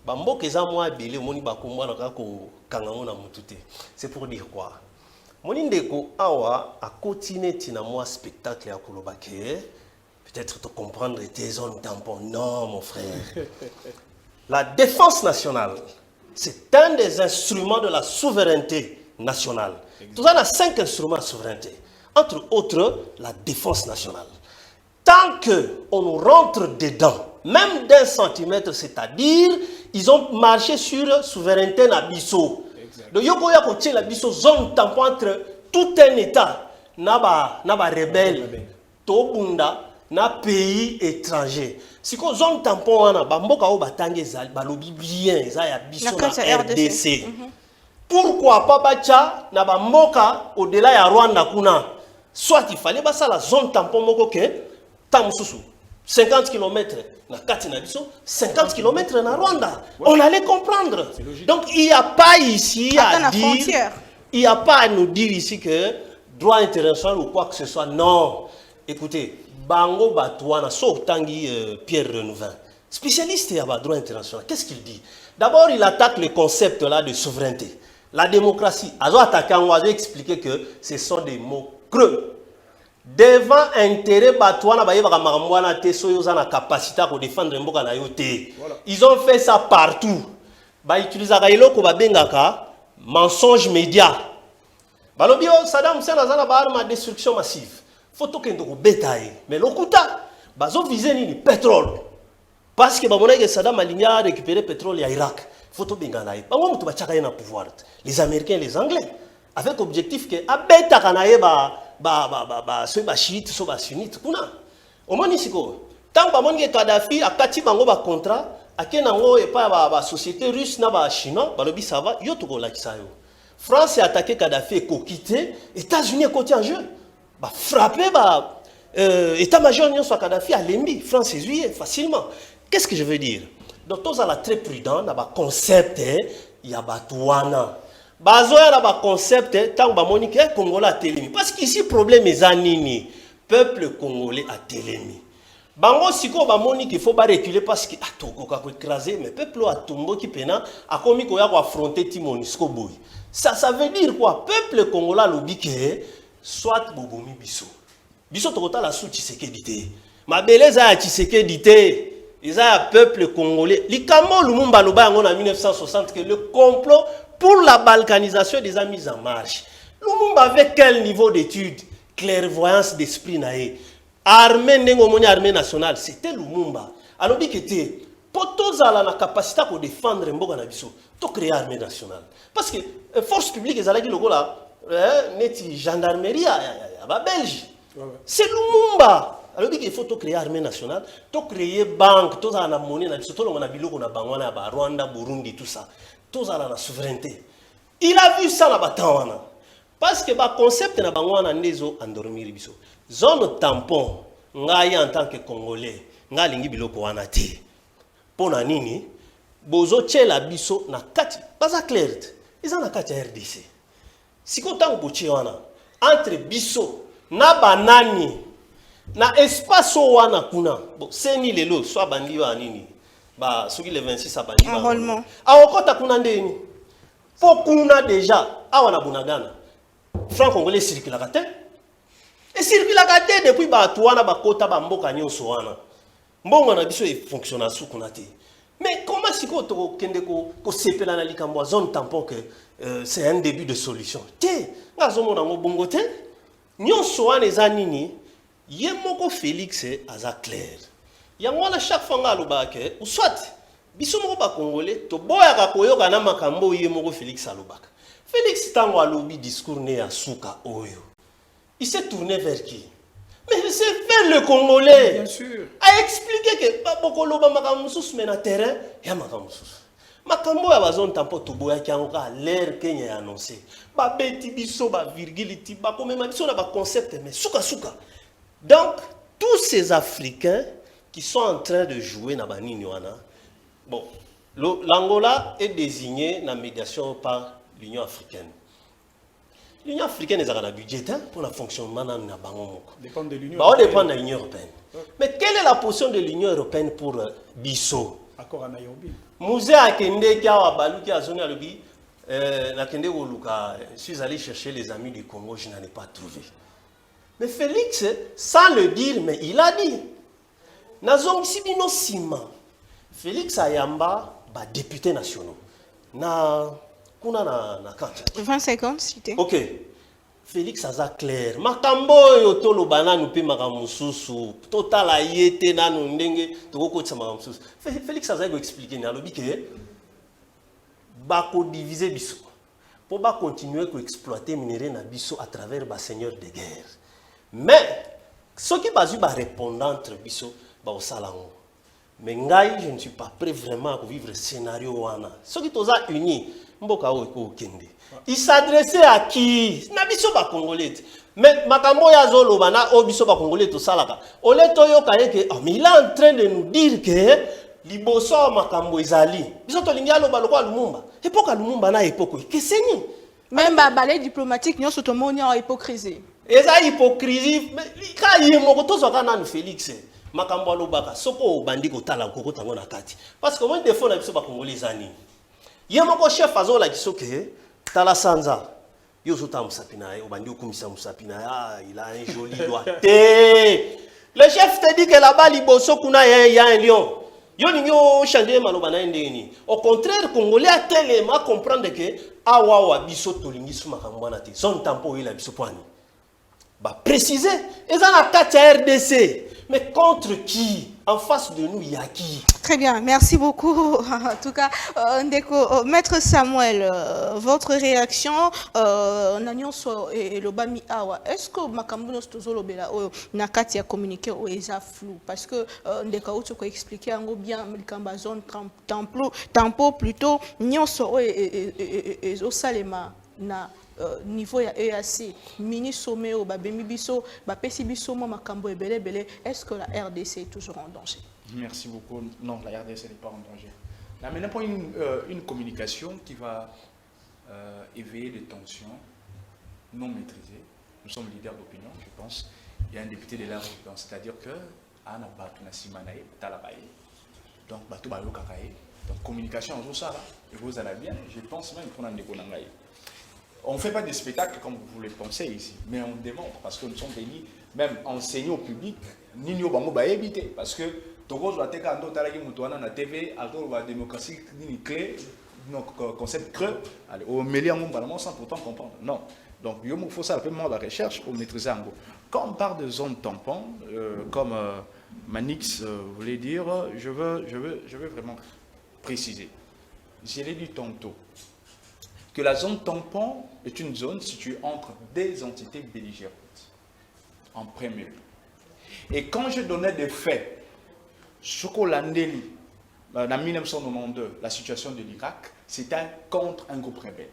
bambo keza moi belé moni bakomwa na kako kangango na mutute. C'est pour dire quoi? Moni ndeko awa a continuer tina moi spectacle ya kolobake. Peut-être te comprendre tes zones tampons. Non mon frère. La défense nationale, c'est un des instruments de la souveraineté nationale. Tout ça, on a 5 instruments de souveraineté. Entre autres, la défense nationale. Tant qu'on nous rentre dedans, même d'un centimètre, c'est-à-dire, ils ont marché sur souveraineté nabiso. Donc, il y a la biso zone tampon entre tout un État, naba rebelle, tobunda, na pays étranger. Si ko zone tampon wana bamboka o batange ezali balobi bien eza ya biso na RDC. Pourquoi pas bacha na bamboka au-delà ya Rwanda kuna? Soit il fallait basa la zone tampon moko ke tamususu 50 km na kati na biso, 50 km na Rwanda. Ouais. On allait comprendre. Donc il n'y a pas ici à dire, il n'y a pas à nous dire ici que droit international ou quoi que ce soit. Non. Écoutez, Bango Batouana, sauf Tanguy Pierre Renouvin, spécialiste en droit international, qu'est-ce qu'il dit? D'abord, il attaque le concept là de souveraineté. La démocratie, on va expliquer que ce sont des mots creux. Devant intérêt Batouana, na capacité à défendre Mboka na yote. Ils ont fait ça partout. Ils utilisent mensonge média. Balobio Saddam Hussein a une destruction massive. Photo que nous bétail. Mais l'okuta, bazo visé ni pétrole. Parce que Saddam a récupéré le pétrole à Irak. Photo benganaï. Bango mutu bachaka na pouvoir. Les Américains et les Anglais. Avec objectif que abeta kanaye ceux chiites, ceux sunnites. Kuna. Au moins ici tant que Kadhafi a kati bango ba contrat akenango et pas la société russe na ba chinois balobi ça va yo to la kisayo. France a attaqué Kadhafi et quitté, États-Unis est côté en jeu. Bah frapper bah état-major n'y soit Kadhafi à Lembi, France est juillet facilement. Qu'est-ce que je veux dire? Donc tous à la très prudent, na ba concept il y a batouana. Bazoya na ba concept tant ba monique Congolais à Télémi parce qu'ici problème est anini, peuple congolais à Télémi. Bango siko ba monique il faut pas reculer parce que atoko ka ko écraser mais peuple a tombo qui pena a commis ko ya ko affronter Timonisco boy. Ça veut dire quoi? Peuple congolais l'obike soit bobomi biso. Biso tokota la sou Tshisekedi te. Ma beleza ya Tshisekedi te. Ils ont un peuple congolais. Likambo Lumumba loba en 1960 que le complot pour la balkanisation des a mis en marche. Lumumba avec quel niveau d'études, clairvoyance d'esprit naé. Armée n'engomoni armée nationale, c'était Lumumba. Alors dit que t'es pour tous à la capacité pour défendre mboka na biso, to créer armée nationale. Parce que force publique ils allaient dire le là, neti gendarmerie à Belge. C'est Lumumba. Alors il faut créer armée nationale, créer banque, tout ça na monnaie, surtout on a biloko na bangwana ba Rwanda, Burundi tout ça. Tout ça la souveraineté. Il a vu ça na batawana. Parce que ba concept na bangwana ndezo endormir biso. Zone tampon ngai en tant que Congolais, ngai lingi biloko wana te. Pona nini bozo tchela biso na kati baza clair. Ils en a kati RDC. Siko tango boche wana entre biso na banani na espace wana kuna bon seni lelo soit bandi wa nini ba soki le 26 a bandi
enrôlement
awokota kuna ndeni fo kuna déjà awana bunagana franc congolais circule la kate et circule la kate depuis ba tuana ba kota ba mboka nyonso wana mbongo na biso e fonctionne sous kuna te mais comment siko to kende ko sepela na likambo zone tampon que c'est un début de solution te ngazomo na ngobongo te nyonso wana ezanini Yemoko Félix aza clair. Yangwana chaque fois nga lobake ou soit biso moko ba congolais to boya ka koyoka na makambo yemoko Félix alobaka. Félix tango alobi discours ne ya suka oyo. Il s'est tourné vers qui? Mais c'est vers le congolais.
Bien sûr.
A expliqué que ba bokoloba makambo sus mais na terrain ya makambo sus. Makambo ya bazone tampo to boya ki angoka l'air Kenya ya annoncé. Ba beti biso ba virgule ti ba komema biso na ba concept mais suka. Donc, tous ces Africains qui sont en train de jouer dans Banini wana, bon, l'Angola est désigné dans la médiation par l'Union africaine. L'Union africaine est un budget pour le fonctionnement de la Bango.
Dépend de l'Union
européenne. Dépend de l'Union européenne. Mais quelle est la position de l'Union européenne pour Bisso?
Accord à Nairobi.
Mouzé Akende qui a balu qui a zoné à l'Obi, je suis allé chercher les amis du Congo, je n'en ai pas trouvé. Mais Félix, sans le dire, mais il a dit. Nazong Sibino Sima. Félix Ayamba, député national. Kuna na kanta.
20-50, cité.
Ok. Félix Aza clair. Makambo yotolo bananu pe makamususu. Total ayete nanu ndenge. Toko tsama makamususu. Félix Aza go expliquer na lobi ke bako diviser biso. Pour ba continuer à exploiter minerai na biso à travers ba seigneur de guerre. Mais ce qui va répondre entre biso ba au salango. Mais ngai je ne suis pas prêt vraiment à vivre scénario wana. Ce qui toza uni mboka o ko kende. Il s'adressait à qui? Na biso ba congolais. Mais makambo ya zolo bana o biso ba congolais to salaka. Ole to yo kayeke mais il est en train de nous dire que liboso makambo ezali. Biso to lingi alo baloko Lumumba. Époque Lumumba na époque keseni.
Même ba balai diplomatique nyo soto moni en hypocrisie.
Eza hypocrisie mais ka yemo to zo kana Félix. Makambo alobaka soko bandi ko tala ko tango na kati. Parce que moi défaut na biso ba congolais ani. Yemoko chef azola kisoke tala sanza. Yo zota musapina e obandi okumisa musapina il a un joli doigt. Le chef te dit que là-bas liboso kuna il y a un lion. Yo ninyo changer maloba na ndeni. Au contraire congolais a tellement comprendre que awa biso tolingi suma kambwana te. Son tampo il a biso poani. Bah préciser, ils ont la carte RDC. Mais contre qui? En face de nous, il y a qui?
Très bien, merci beaucoup. En tout cas, Ndeko, Maître Samuel, votre réaction, Nanyonso et le Bami Awa, est-ce que Makambuno Stozolobela Nakati a communiqué au ESA flou? Parce que Ndeko a expliqué en bien, Melkamba zone tempo plutôt, Nyonso et Osalema na niveau ya EAC, mini sommet au Babemi Biso, Bapesi Biso, Makambo et Bele, est-ce que la RDC est toujours en danger?
Merci beaucoup. Non, la RDC n'est pas en danger. Là, maintenant, pour une communication qui va éveiller des tensions non maîtrisées. Nous sommes leaders d'opinion, je pense. Il y a un député de la République, c'est-à-dire que Anna Batuna Simanae, Talabaye, donc Batou Bayo Kakae, donc communication en ça, et vous allez bien, je pense même qu'on a des Konangaï. On ne fait pas des spectacles comme vous le pensez ici, mais on démontre, parce que nous sommes venus même enseigner au public, Nino Bango va éviter, parce que Togo doit être un autre à la TV, à la démocratie, une clé, concept creux, au milieu sans pourtant comprendre. Non. Donc, il faut ça, la recherche pour maîtriser un mot. Quand on parle de zone tampon, comme Manix voulait dire, je veux vraiment préciser. Je l'ai dit tantôt, que la zone tampon est une zone située entre des entités belligérantes, en premier lieu. Et quand je donnais des faits, Chocolandeli, en 1992, la situation de l'Irak, c'était contre un groupe rebelle.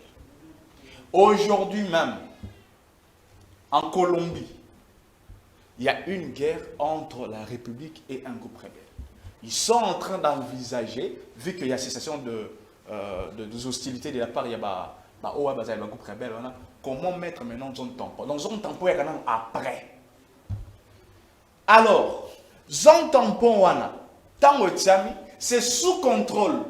Aujourd'hui même, en Colombie, il y a une guerre entre la République et un groupe rebelle. Ils sont en train d'envisager, vu qu'il y a cessation des hostilités de la part, il y a un groupe rebelle, comment mettre maintenant zone tampon. Donc zone tampon est maintenant après. Alors, zone tampon, c'est sous contrôle.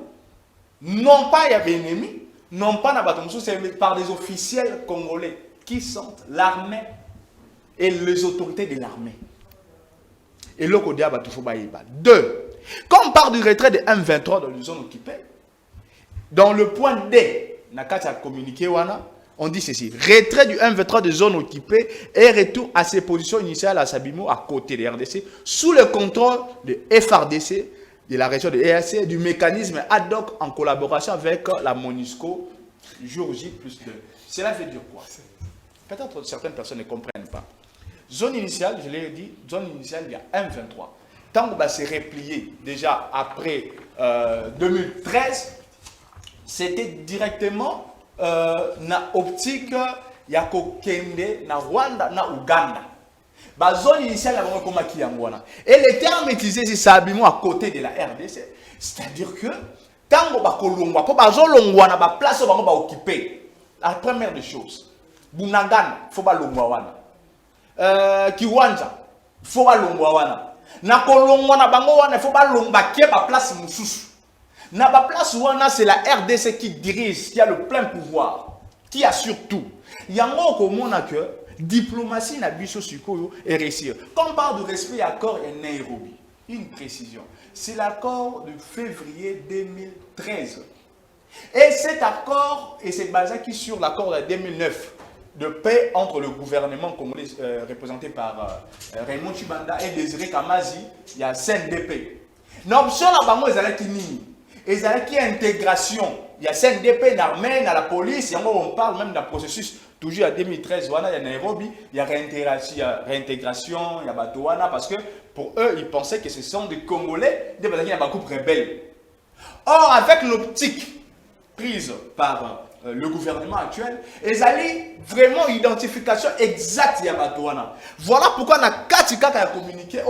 Non pas il y a des ennemis, non pas c'est par des officiels congolais qui sont l'armée et les autorités de l'armée. Et là, deux, quand on parle du retrait de M23 dans les zones occupées, dans le point D, Nakati a communiqué, on dit ceci: retrait du M23 des zones occupées et retour à ses positions initiales à Sabimo, à côté de RDC, sous le contrôle de FRDC, de la région de EAC, du mécanisme ad hoc en collaboration avec la MONUSCO, jour J plus 2. Cela veut dire quoi? Peut-être certaines personnes ne comprennent pas. Zone initiale, je l'ai dit, zone initiale, il y a M23. Tant qu'on va se replier, déjà après 2013, c'était directement na optique ya kokende na Rwanda na Uganda. La zone initiale et les termes utilisés ici, c'est à côté de la RDC. C'est-à-dire que tant qu'on va kolongwa, pour bazolongwa na ba place on va occuper. La première des choses, Bunagana, faut pas longwa wana. Kiwanja, faut pas longwa wana. Na kolongwa na bango wana, faut pas longwa kie ba place mususu. Na ba place wana, c'est la RDC qui dirige, qui a le plein pouvoir, qui assure tout. Yango komona que diplomatie na biso sikoyo et réussir. Quand on parle de respect accord et Nairobi, une précision, c'est l'accord de février 2013. Et cet accord, et c'est basé sur l'accord de 2009 de paix entre le gouvernement congolais représenté par Raymond Chibanda et Désiré Kamazi, il y a CNDP. L'option là-bas, ils ont qui intégration. Il y a CNDP, l'armée, la police, et on parle même d'un processus. Toujours à 2013, il y a Nairobi, il y a réintégration, il y a Batouana, parce que pour eux, ils pensaient que ce sont des Congolais, des groupes rebelles. Or, avec l'optique prise par le gouvernement actuel, ils allaient vraiment identification exacte de Batouana. Voilà pourquoi on a 4 cas à communiquer.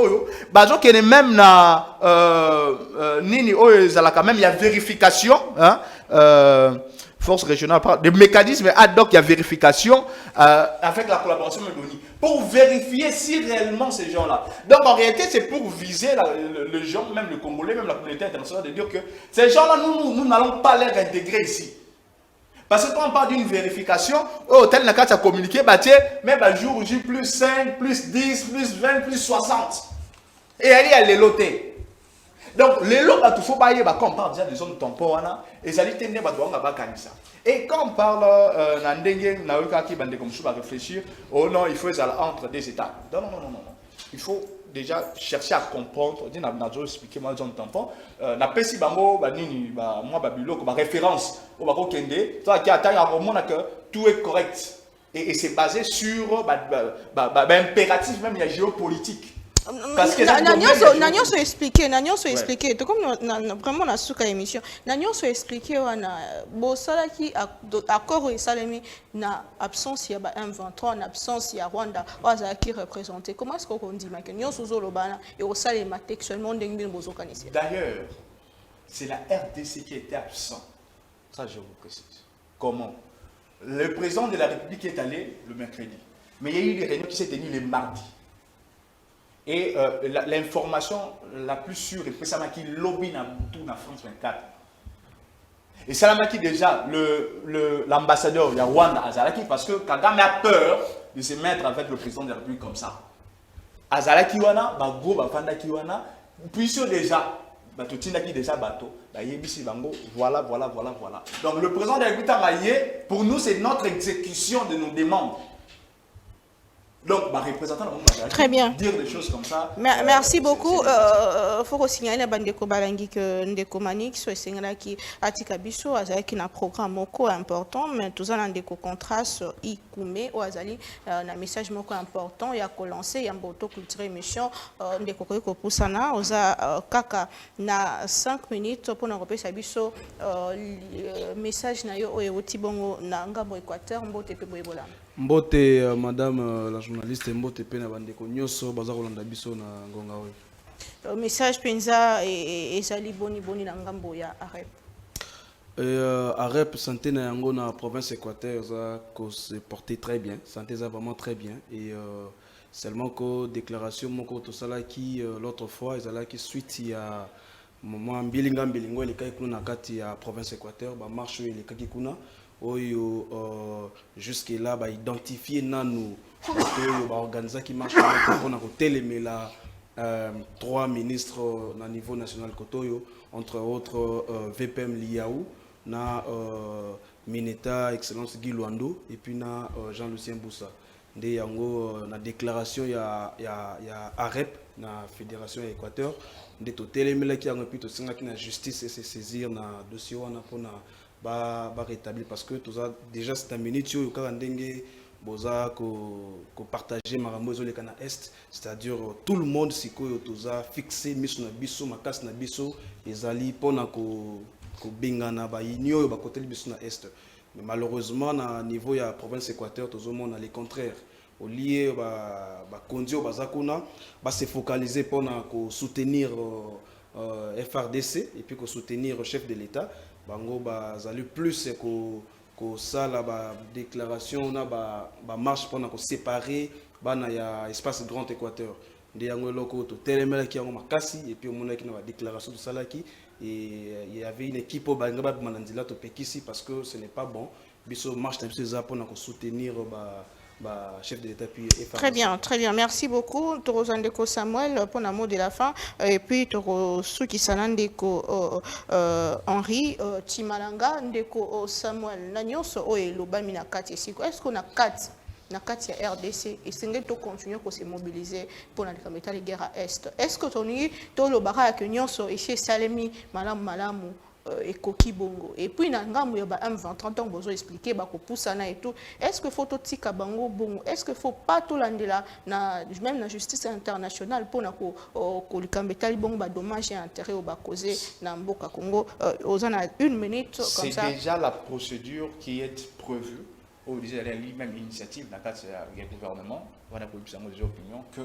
Bazo qui est même na nini il y a vérification, force régionale, des mécanismes ad hoc, il y a vérification avec la collaboration de l'ONU pour vérifier si réellement ces gens-là. Donc en réalité, c'est pour viser les gens, même le Congolais, même la communauté internationale, de dire que ces gens-là, nous n'allons pas les intégrer ici. Parce que quand on parle d'une vérification, tel n'a qu'à communiquer, mais jour J plus 5, plus 10, plus 20, plus 60. Et elle y a les lotés. Donc, les lots, quand on parle déjà des zones tampons, et quand on parle réfléchir, oh non, il faut aller entre des États. Non. Il faut déjà chercher à comprendre, on a expliqué moi dans tampon, na pesi bango banini ba moi babilo comme référence au bako kende, toi qui attend à que tout est correct et c'est basé sur impératif même il y a géopolitique. Parce que
Nanyo se expliquer tout comme vraiment na suka émission Nanyo se expliquer wana bo sala ki accord et salami na absence ya ba M23 en absence ya Rwanda waza qui représenté comment est-ce qu'on dit que Nanyo sozo lobana et au salama textuellement ndenge bozo kanisi.
D'ailleurs c'est la RDC qui était absent, ça je vous précise. Comment? Le président de la République est allé le mercredi, mais il y a eu des réunions qui s'est tenues le mardi. Et l'information la plus sûre, c'est Salamaki lobby dans France 24. Et Salamaki déjà, l'ambassadeur de Rwanda Azalaki, parce que Kagame a peur de se mettre avec le président de la République comme ça. Azalaki wana, Bago, Bafandaki wana, puisque déjà, Batutindaki déjà bateau, Yebisi Bango, voilà. Donc le président de la République, pour nous, c'est notre exécution de nos demandes. Donc, ma représentant,
très bien.
Dire des choses comme ça.
Merci beaucoup. Il faut signaler à Bandeko Balangi que Ndeko Manik, soit qui Atika Bisso, qui a un programme important, mais tout ça, Ndeko contraste, Ikume, ou Azali, un message important, il y a lancé, il y a un boto culturel émission, Ndeko Koyoko Poussana, Oza Kaka, na 5 minutes pour nous repérer Bisso, message na yo, Otibongo, na Ngabo Équateur, Mbote Pebola.
Mbote, madame la journaliste, Mbote Pena Bandeko Nyoso, Baza Rolanda Bisso na Ngonga Oyo.
Message Penza et Zali Boni na Ngambo ya Arep.
Arep, santé na yango na province Équateur, ça se portait très bien, santé ça vraiment très bien. Et seulement que déclaration, mon côté ça qui l'autre fois, ils allaient qui suite il y a moment bilinga bilingo les cas kuna kati ya province Équateur, ba marche les cas qui kuna. Oyo jusque là ba identifier nanu oyo ba organiser qui marche on a télémé là 3 ministres na niveau national kotoyo entre autres VPM Liaou na Mineta excellence Guy Luando et puis na Jean-Lucien Boussa nde yango na déclaration ya AREP na fédération Équateur nde to télémé là qui yango puis to singa qui na justice et se saisir na dossier wana pona ba rétablir parce que tout ça déjà c'est un minute yo ka ndenge boza ko partager marambo zo le kana est c'est-à-dire tout le monde sikoyo tout ça fixé miso na biso makas na biso ezali pona ko bengana ba inyo ba côté biso na est mais malheureusement na niveau ya province Équateur tout le monde a les contraires au lieu ba kondio bazakuna ba se focaliser pona ko soutenir FRDC et puis ko soutenir le chef de l'État bango bazali plus ko sala ba déclaration na ba marche pendant ko séparer bana ya espace Grand Équateur de yango loko to telemela ki yango makasi et puis on a ki na ba déclaration de salaki et il y avait une équipe au banga ba manandila to pekisi parce que ce n'est pas bon biso marche na biso za pendant ko soutenir chef de l'État puis
très bien, merci beaucoup Torozandeko Samuel pour la mot de la fin et puis Torosuki Sanandeko Henri Timalanga Ndeko Samuel Nanyoso o elobami na kati siko est-ce qu'on a 4 na kati ya RDC et c'est to continuer ko se mobiliser pour la capitale guerre à est est-ce que toni to lobara que nyonso et chez Salemi malamu et Koki Bongo. Et puis, dans le M23, on vous expliquer, et tout. Est-ce qu'il faut tout tika bango bongo? Est-ce qu'il ne faut pas tout l'andela, même la justice internationale, pour que le Kambetali bongo, dommage et intérêt au Bakozé, dans Mboka Congo? Aux en a 1 minute, comme ça.
C'est déjà la procédure qui est prévue. Au même initiative, dans le gouvernement, on a des opinions que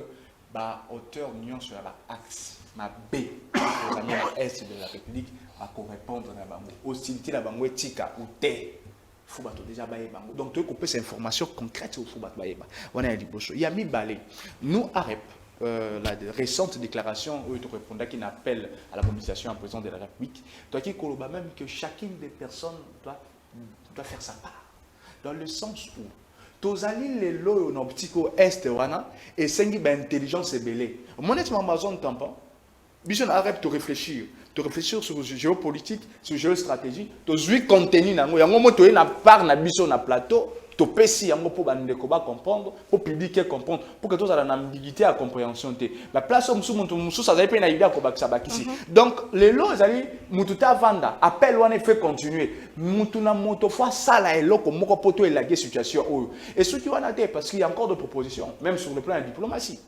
la hauteur de l'Union sur l'axe, ma B, aux amis à l'Est de la République, à répondre à la hostilité la bango tika ou té faut déjà bailler bango donc tu couper ces informations concrètes au faut bailler on a dit il y a mis balé nous AREP la récente déclaration où tu répondais qui appelle à la mobilisation en président de la République toi qui coloba même que chacune des personnes doit faire sa part dans le sens où tozali les lois au ptico est wana et sengi ba intelligence belé honnêtement mazon tampon biso na AREP te réfléchir sur la géopolitique, sur la géostratégie, tu as contenu, tu as na part na biso na plateau, topesi yango pour bandeko ba comprendre, pour public comprendre, pour que tous aient une ambiguïté à compréhension te. La place où musu ça pe na idée ko bakisa bakisi. Donc les lots zali mututa vanda appel wana fait continuer. Mutuna moto fois ça la eloko moko poto elage situation oyo. Et ceux qui wana te parce qu'il y a encore de propositions même sur le plan de la diplomatie.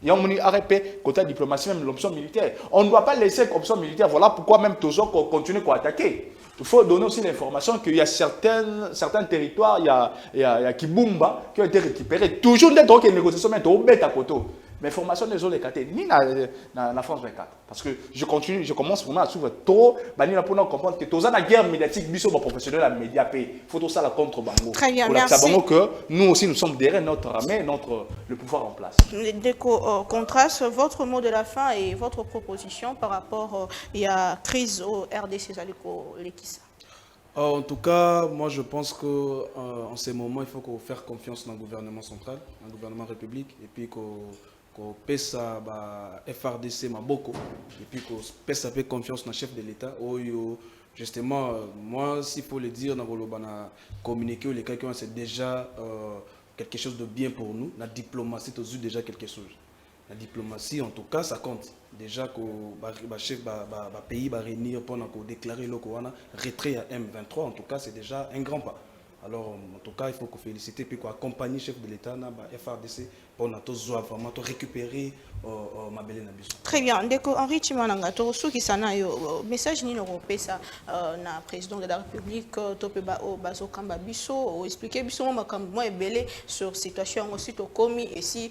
Il y a un arrêté côté diplomatie, même l'option militaire. On ne doit pas laisser l'option militaire. Voilà pourquoi même toujours qu'on continue à attaquer. Il faut donner aussi l'information qu'il y a certains territoires, il y a Kibumba qui ont été récupérés. Toujours des droits de négociation, mais au bête à côté. Mais formation des autres écartés, ni la France 24. Parce que je commence vraiment à s'ouvrir trop, pour comprendre que tous la guerre médiatique, biso professionnel à média pays. Il faut tout ça la contre Bango.
Très bien,
pour
merci.
Que nous aussi nous sommes derrière notre armée, le pouvoir en place.
Déco contraste votre mot de la fin et votre proposition par rapport à la crise au RDC Zaliko Lekissa.
En tout cas, moi je pense qu'en ces moments, il faut qu'on fasse confiance dans le gouvernement central, dans le gouvernement république, et puis qu'on pèse à FRDC Maboko, et puis qu'on pèse à confiance dans le chef de l'État. Justement, moi, s'il faut le dire, dans le communiqué, les quelqu'un c'est déjà quelque chose de bien pour nous. La diplomatie, c'est déjà quelque chose. La diplomatie, en tout cas, ça compte. Déjà que le chef du pays va réunir pour déclarer le retrait à M23, en tout cas, c'est déjà un grand pas. Alors, en tout cas, il faut qu'on félicite et puis qu'on accompagne le chef de l'État, FRDC, pour vraiment récupérer ma belle Nabiso.
Très bien. Ndeko Henri Chimanangato, ce qui s'en a message ni européen ça na président de la République Topeba o Bazo Kamba Biso expliquer biso moi est belé sur situation aussi to commis et si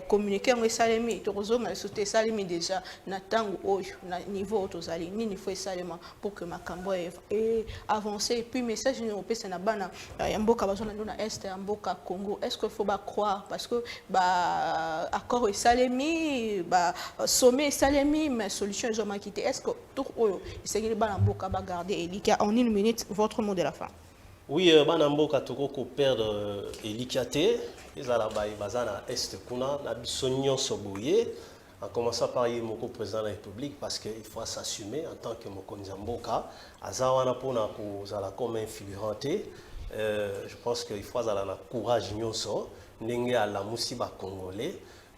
communiquer en salemi to rezo na sauter salemi déjà na tango o na niveau to zali ni faut salema pour que makambo et avancer et puis message ni européen ça na bana mboka bazo na ndona est mboka Congo est-ce qu'il faut pas croire parce que accord et salemi sommet salemi mais solution ils ont quitté est-ce que tout c'est que Banamboka va garder Elika en une minute votre mot de la fin.
Oui, Banamboka toko ko perdre Elika te ezala ba bazana est kuna na bisonyon soboye en commençant par Yemoko président de la République parce qu'il faut s'assumer en tant que Mokonzi Mboka azawana pona ko zala comme un figuranté je pense qu'il faut zala na courage nyonso ndenge ala musiba congolais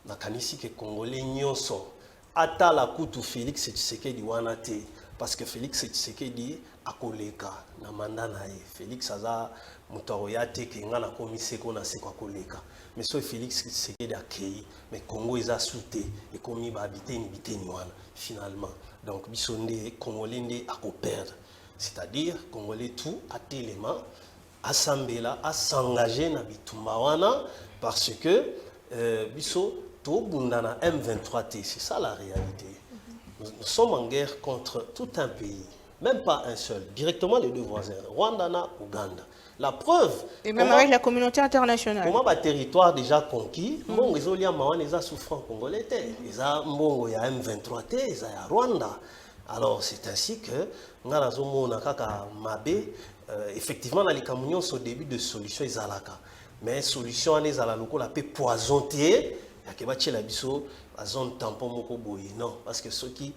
na kanisi ke congolais nyonso ata la kutu Félix Tshisekedi wana te parce que Félix Tshisekedi akoleka na manda na ye Félix aza mutoya te ke ngana komiseko na seko akoleka mais so Félix Tshisekedi akei mais Congo eza souté et komi ba biteni wana finalement donc bisonde congolais ndé akoperdre c'est-à-dire congolais tout atelema asambela a s'engager na bitumba wana parce que biso to bundana M23T c'est ça la réalité. Nous sommes en guerre contre tout un pays, même pas un seul, directement les deux voisins, Rwanda et Ouganda. La preuve.
Et même avec la communauté internationale.
Comment le territoire déjà conquis, bon, les Oliens les a souffrant congolais, ils ont il y a M23, il y a Rwanda. Alors c'est ainsi que nous avons effectivement les Camerounais sont au début de solution Izalaka. Mais solution les à la locale la paix poisonté, il y a la biso la zone tampon moko boye non parce que ceux qui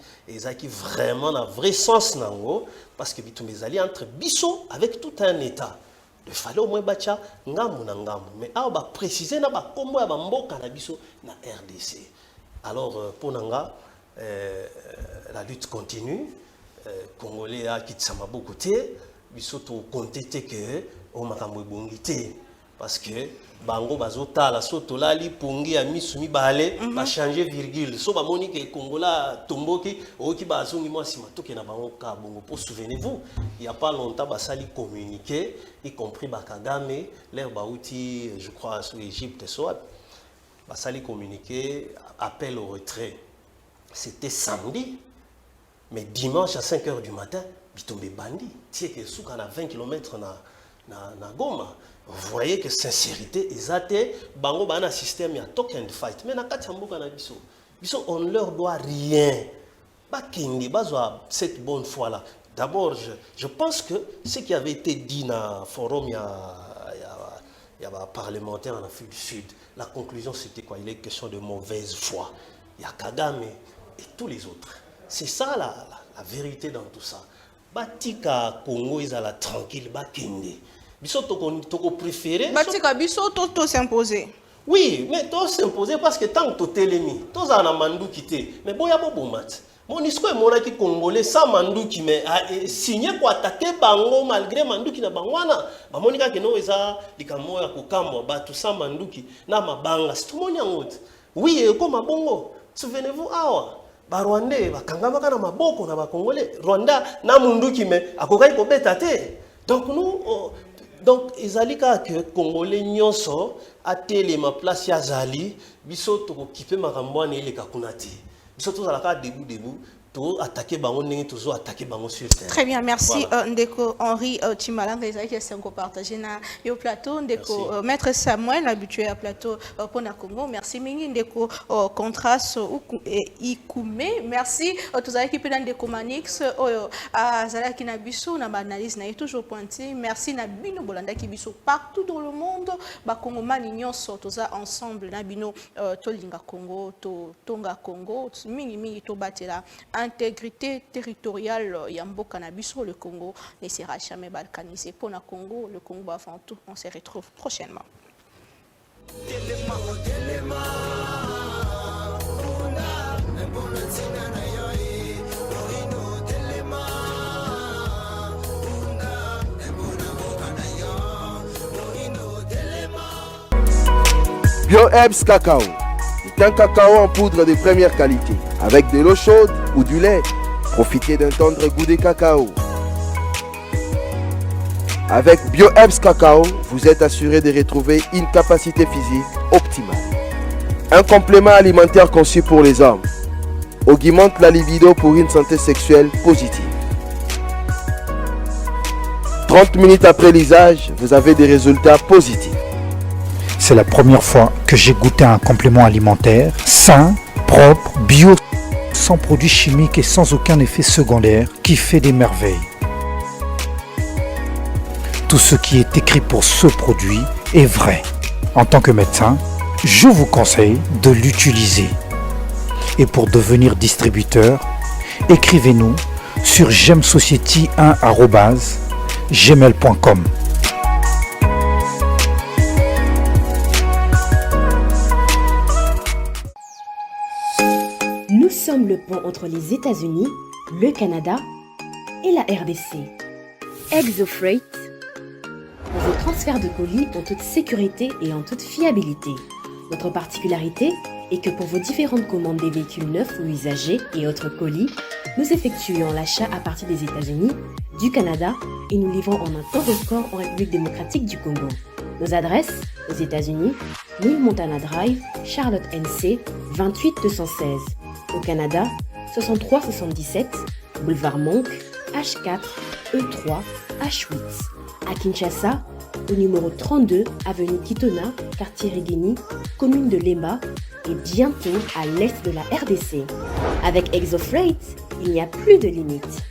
vraiment na vrai sens nango parce que bitumbe zali entre biso avec tout un état de fallait au moins bacha ngamu na ngamu mais a ba préciser na ba kombo ya ba mboka na biso na RDC. Alors pour nanga la lutte continue congolais a kitsama beaucoup té biso to compter que o makambo ebongité parce que bango bazota la soto lali pongi ya misumi balé ba changer virgule so ba moni que Congola tomboki oki ba zongi moi sima toke na bango ka bongo pour souvenez-vous il y a pas longtemps ba sali communiqué y compris ba Kagame l'air bauti je crois sur Égypte soit ba sali communiqué appel au retrait c'était samedi mais dimanche à 5h du matin bitombe bandi tie que souka na 20 km na Goma. Vous voyez que sincérité, ils bango bana système ya talk and fight. Mais na katamboka na biso. Biso on leur doit rien. Bakindi bazwa cette bonne foi là. D'abord je pense que ce qui avait été dit dans forum il y a parlementaire en Afrique du Sud. La conclusion c'était quoi? Il est question de mauvaise foi. Il y a Kagame et tous les autres. C'est ça la vérité dans tout ça. Batika Congo ils la tranquille bakindi. biso toko préféré
batika biso to s'imposer.
oui mais to s'imposer parce que tant to telemi to za na manduki te mais boya bobomat Monisco est monaki congolais sans manduki mais a signé pour attaquer bango malgré manduki na bangwana ba monika ke no eza likambo ya kokamwa ba tout sans manduki na mabanga c'est tout monde yangote oui ko mabongo souvenez-vous awa ba Rwandais bakangama kana maboko na ba congolais Rwanda na munduki mais akokai ko beta te donc nous donc ezalika que congolais nyonso atele ma place ya zali biso to ko kipe makambo na ile kakunati. Surtout à la debout, tout attaquer bango n'est toujours attaquer bango sur terre.
Très bien, merci
voilà.
Ndeko Henri Timalanga les qui sont partagés na yo plateau Ndeko maître Samuel habitué à plateau pour na Congo. Merci mingi Ndeko contraste ikume. Merci tous les équipes Ndeko Manix azala ki na biso na analyse na toujours pointé. Merci na bino bolanda ki biso partout dans le monde ba Congomani nyonso toza ensemble na bino tolinga Congo to tonga Congo mingi to batela intégrité territoriale Yambo Cannabiso, le Congo ne sera jamais balkanisé. Pour le Congo avant tout, on se retrouve prochainement.
BioHerbs Cacao est un cacao en poudre de première qualité, avec de l'eau chaude ou du lait. Profitez d'un tendre goût de cacao. Avec BioHerbs Cacao, vous êtes assuré de retrouver une capacité physique optimale. Un complément alimentaire conçu pour les hommes augmente la libido pour une santé sexuelle positive. 30 minutes après l'usage, vous avez des résultats positifs.
C'est la première fois que j'ai goûté un complément alimentaire sain, propre, bio, sans produits chimiques et sans aucun effet secondaire qui fait des merveilles. Tout ce qui est écrit pour ce produit est vrai. En tant que médecin, je vous conseille de l'utiliser. Et pour devenir distributeur, écrivez-nous sur gemsociety1@gmail.com.
Nous sommes le pont entre les États-Unis, le Canada et la RDC. ExoFreight, pour vos transferts de colis en toute sécurité et en toute fiabilité. Notre particularité est que pour vos différentes commandes des véhicules neufs ou usagés et autres colis, nous effectuons l'achat à partir des États-Unis, du Canada et nous livrons en un temps record en République démocratique du Congo. Nos adresses aux États-Unis, 1000 Montana Drive, Charlotte NC, 28216. Au Canada, 6377, boulevard Monk, H4, E3, H8. À Kinshasa, au numéro 32, avenue Kitona, quartier Rigini, commune de Lemba et bientôt à l'est de la RDC. Avec ExoFreight, il n'y a plus de limites.